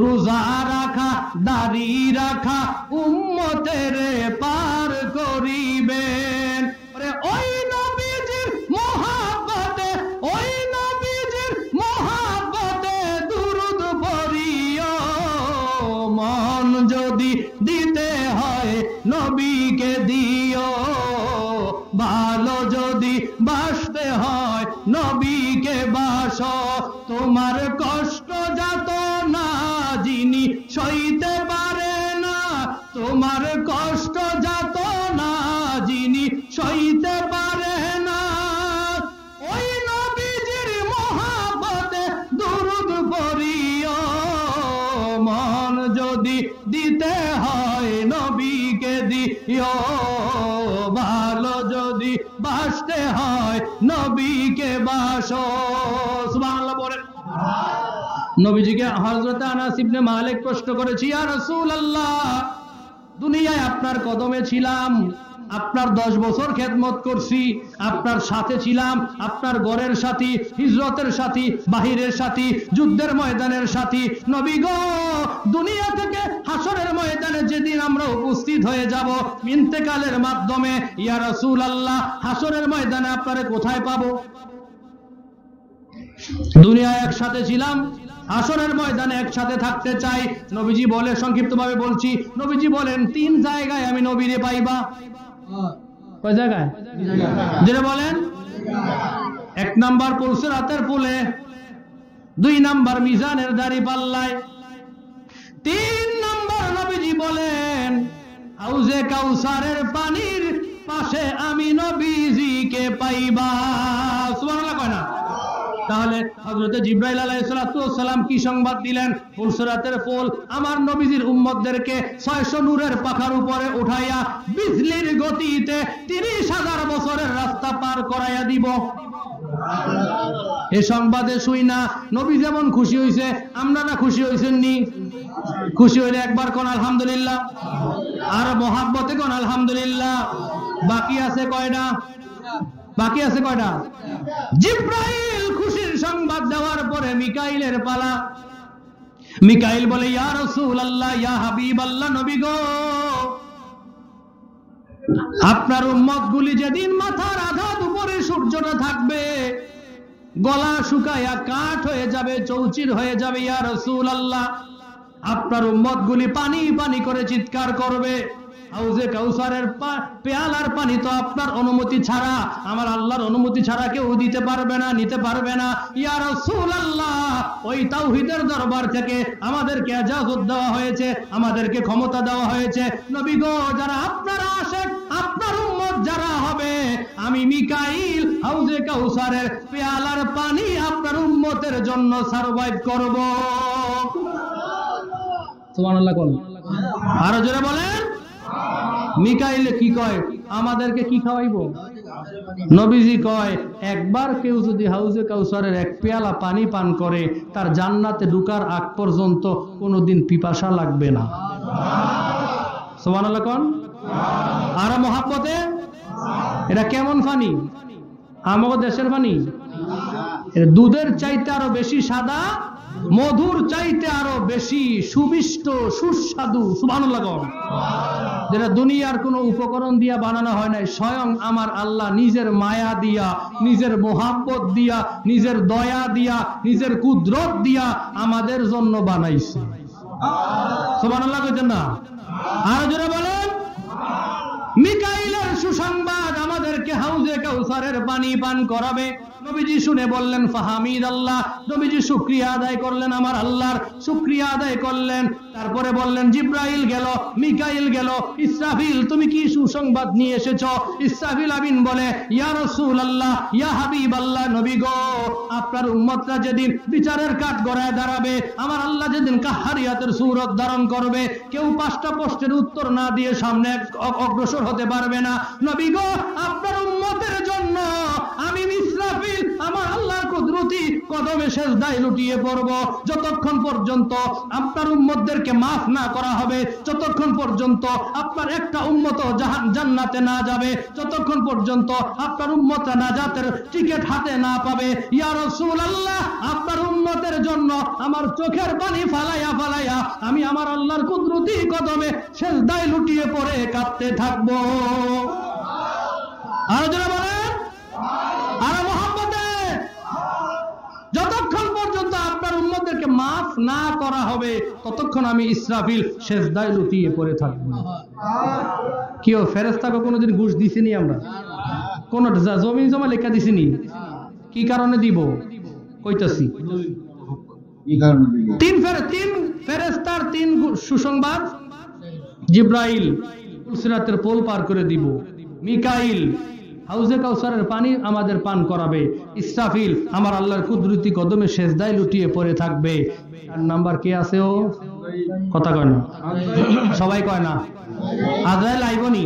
রোজা রাখা, দাড়ি রাখা, উম্মতের পার করিবেন। ওরে ওই নবীজির মহব্বতে, ওই নবীজির মহব্বতে দুরুদ পড়িও। মন যদি দিতে হয় নবীকে দিও, ভালো যদি বাসতে হয় নবীকে বাসো। তোমার কষ্ট যত না যিনি সইতে পারে না, তোমার কষ্ট যত না যিনি সইতে পারে না, ওই নবীজির মহব্বতে দুরুদ পড়িও। মন যদি দিতে হয় নবীকে দিও, ভালো যদি বাসতে হয় নবীকে বাসো। সুবহানাল্লাহ বলেন। নবীজিকে হযরত আনাস ইবনে মালিক প্রশ্ন করেছি, ইয়া রাসূলুল্লাহ, দুনিয়ায় আপনার কদমে ছিলাম, আপনার 10 বছর খেদমত করছি, আপনার সাথে ছিলাম, আপনার ঘরের সাথী, হিজরতের সাথী, বাহিরের সাথী, যুদ্ধের ময়দানের সাথী। নবী গো, দুনিয়া থেকে হাসরের ময়দানে যেদিন আমরা উপস্থিত হয়ে যাব ইন্তেকালের মাধ্যমে, ইয়া রাসূলুল্লাহ, হাসরের ময়দানে আপনারে কোথায় পাবো? দুনিয়ায় একসাথে ছিলাম, হাসরের ময়দানে একসাথে থাকতে চাই। নবীজি বলে, সংক্ষিপ্তভাবে বলছি, নবীজি বলেন 3 জায়গায় আমি নবীরে পাইবা। কয় জায়গায়? যেটা বলেন, 1 নাম্বার পুলসিরাতের পুলে, 2 নাম্বার মিজানের দাড়ি পাল্লায়, 3 নাম্বার নবীজি বলেন হাউজে কাউসারের পানির পাশে আমি নবীজিকে পাইবা। সুবহানাল্লাহ কয় না? তাহলে হযরত জিবরাইল আলাইহিস সালাম কি সংবাদ দিলেন? ফুলসিরাতের ফুল আমার নবীজির উম্মতদেরকে 600 নূরের পাখার উপরে উঠাইয়া বিজলির গতিতে 30,000 বছরের রাস্তা পার করাইয়া দিব। এই সংবাদে শুই না নবী যেমন খুশি হইছে, আপনারা খুশি হইছেন নি? খুশি হইলে একবার কোন আলহামদুলিল্লাহ, আর মহাব্বতে কোন আলহামদুলিল্লাহ। বাকি আছে কয়টা? বাকি আছে কয়টা? জিবরাইল খুশির সংবাদ দেওয়ার পরে মিকাইলের পালা। মিকাইল বলে, ইয়া রাসূলুল্লাহ, ইয়া হাবিবাল্লাহ, নবী গো, আপনার উম্মত গুলি যেদিন মাথার আঘাত উপরে সূর্যটা থাকবে, গলা শুকায়া কাঠ হয়ে যাবে, চৌচির হয়ে যাবে, ইয়া রাসূলুল্লাহ, আপনার উম্মত গুলি পানি পানি করে চিৎকার করবে। হাউজে কাউসারের পেয়ালার পানি তো আপনার অনুমতি ছাড়া, আমার আল্লাহর অনুমতি ছাড়া কেউ দিতে পারবে না, নিতে পারবে না। ইয়া রাসূলুল্লাহ, ওই তাওহীদের দরবার থেকে আমাদেরকে ইজাজত দেওয়া হয়েছে, আমাদেরকে ক্ষমতা দেওয়া হয়েছে। নবী গো, যারা আপনার আশিক, আপনার উম্মত যারা হবে, আমি মিকাইল হাউজে কাউসারের পেয়ালার পানি আপনার উম্মতের জন্য সারভাইভ করব। সুবহানাল্লাহ কোন? আরো জোরে বলেন। মিকাইল কি কয়? আমাদেরকে কি খাওয়াইবো? নবীজি কয়, একবার কেউ যদি হাউজে কাউসারের এক পেয়ালা পানি পান করে, তার জান্নাতে ঢোকার আগ পর্যন্ত কোনোদিন পিপাসা লাগবে না। সুবহানাল্লাহ কোন? আর মহাব্বতে এটা কেমন পানি? আমাদের দেশের পানি? এটা দুধের চাইতে আরো বেশি সাদা, মধুর চাইতে আরো বেশি সুমিষ্ট, সুস্বাদু। সুবহানাল্লাহ কোন? যেটা দুনিয়ার কোনো উপকরণ দিয়া বানানো হয় নাই, স্বয়ং আমার আল্লাহ নিজের মায়া দিয়া, নিজের মোহাব্বত দিয়া, নিজের দয়া দিয়া, নিজের কুদরত দিয়া আমাদের জন্য বানাইছে। সুবহানাল্লাহ কইতেন না? আর জোরে বলেন। মিকাইলের সুসংবাদ আমাদেরকে হাউজে কাউসারের পানি পান করাবে। নবীজি শুনে বললেন ফাহামিদ আল্লাহ, নবীজি শুকরিয়া আদায় করলেন, আমার আল্লাহর শুকরিয়া আদায় করলেন। তারপরে বললেন, জিবরাইল গেল, মিকাইল গেল, ইসরাফিল তুমি কি সুসংবাদ নিয়ে এসেছো? ইসরাফিল আমিন বলে, ইয়া রাসূলুল্লাহ, ইয়া হাবিবাল্লাহ, নবী গো, আপনার উম্মতরা যেদিন বিচারের কাঠ গড়ায় দাঁড়াবে, আমার আল্লাহ যেদিন কাহারিয়াতের সূরত ধারণ করবে, কেউ 5টা প্রশ্নের উত্তর না দিয়ে সামনে অগ্রসর হতে পারবে না। নবী গো, আপনার উম্মতের জন্য আমি ইসরাফিল আমার আল্লাহর কুদরতি কদমে সেজদায় লুটিয়ে পড়ব। যতক্ষণ পর্যন্ত আপনার উম্মতদেরকে মাফ না করা হবে, যতক্ষণ পর্যন্ত আপনার একটা উম্মত জান্নাতে না যাবে, যতক্ষণ পর্যন্ত আপনার উম্মতরা নাজাতের টিকিট হাতে না পাবে, ইয়া রাসূলুল্লাহ, আপনার উম্মতের জন্য আমার চোখের পানি ফালাইয়া ফালাইয়া আমি আমার আল্লাহর কুদরতি কদমে সেজদায় লুটিয়ে পড়ে কাঁদতে থাকব। আর যারা বলেন, আর মহব্বতে, যতক্ষণ পর্যন্ত আপনার উম্মতদেরকে মাফ না করা হবে, ততক্ষণ আমি ইসরাফিল সেজদায় লুটিয়ে পড়ে থাকবো। কি ও ফেরেশতাকে কোনোদিন ঘুষ দিছিনি আমরা? কোন জমি জমা লেখা দিছিনি? কি কারণে দিব? কইতাছি। তিন ফেরেশতার 3 সুসংবাদ। জিবরাইল ফুলসিরাতের পোল পার করে দিব, মিকাইল হাউজে কাউসারের পানি আমাদের পান করাবে, ইসরাফিল আমার আল্লাহর কুদরতি কদমে সেজদায় লুটিয়ে পড়ে থাকবে। 4 নাম্বার কে আছে? ও কথা কয় না, সবাই কয় না। আজরাইল আইবনি।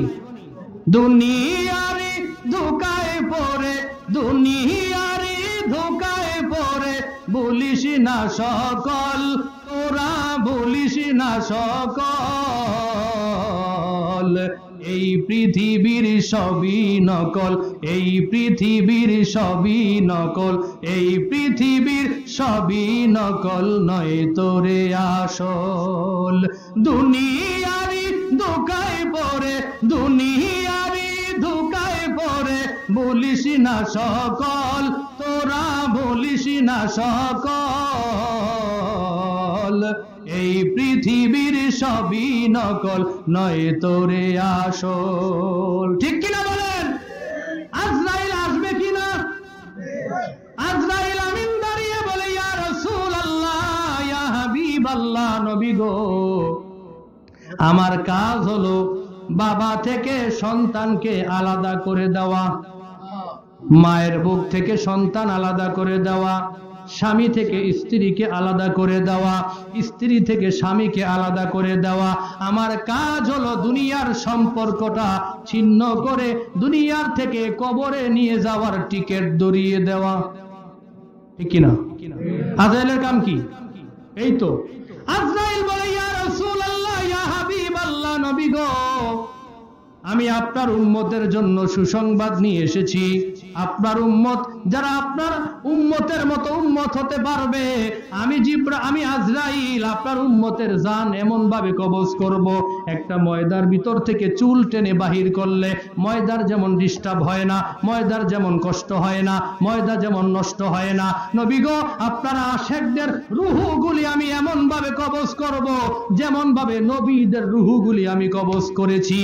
দুনিয়ারে ধোকায় পড়ে, দুনিয়ারে ধোকায় পড়ে, বলিস না সকল, তোরা বলিস না সকল, এই পৃথিবীর সবই নকল, এই পৃথিবীর সবই নকল, এই পৃথিবীর সবই নকল, নয় তোরে আসল। দুনিয়ারি ধোকায় পড়ে, দুনিয়ারি ধোকায় পড়ে, বলিস না সকল, তোরা বলিস না সকল, এই পৃথিবীর সবই নকল, নয় তোরে আসল। ঠিক কিনা বলেন? আজরাইল আসবে কিনা? আজরাইল আমিন দাঁড়িয়ে বলে, ইয়া রাসূলুল্লাহ, ইয়া হাবিবাল্লাহ, নবী গো, আমার কাজ হলো বাবা থেকে সন্তানকে আলাদা করে দেওয়া। মায়ের বুক থেকে সন্তান আলাদা করে দেওয়া, স্বামী থেকে স্ত্রীকে আলাদা করে দেওয়া, স্ত্রী থেকে স্বামীকে আলাদা করে দেওয়া। আমার কাজ হলো দুনিয়ার সম্পর্কটা ছিন্ন করে দুনিয়ার থেকে কবরে নিয়ে যাওয়ার টিকিট দড়িয়ে দেওয়া। ঠিক কিনা? আজরাইলের কাম কি? এই তো। আজরাইল বলে, ইয়া রাসূলুল্লাহ, ইয়া হাবিবাল্লাহ, নবী গো, আমি আপনার উম্মতের জন্য সুসংবাদ নিয়ে এসেছি। আপনার উম্মত যারা আপনার উম্মতের মতো উম্মত হতে পারবে, আমি আজরাইল আপনার উম্মতের জান এমন ভাবে কবজ করব, একটা ময়দার ভিতর থেকে চুল টেনে বাহির করলে ময়দার যেমন ডিস্টার্ব হয় না, ময়দার যেমন কষ্ট হয় না, ময়দা যেমন নষ্ট হয় না, নবী গো আপনার আশিকদের রূহগুলি আমি এমন ভাবে কবজ করব যেমন ভাবে নবীদের রূহগুলি আমি কবজ করেছি।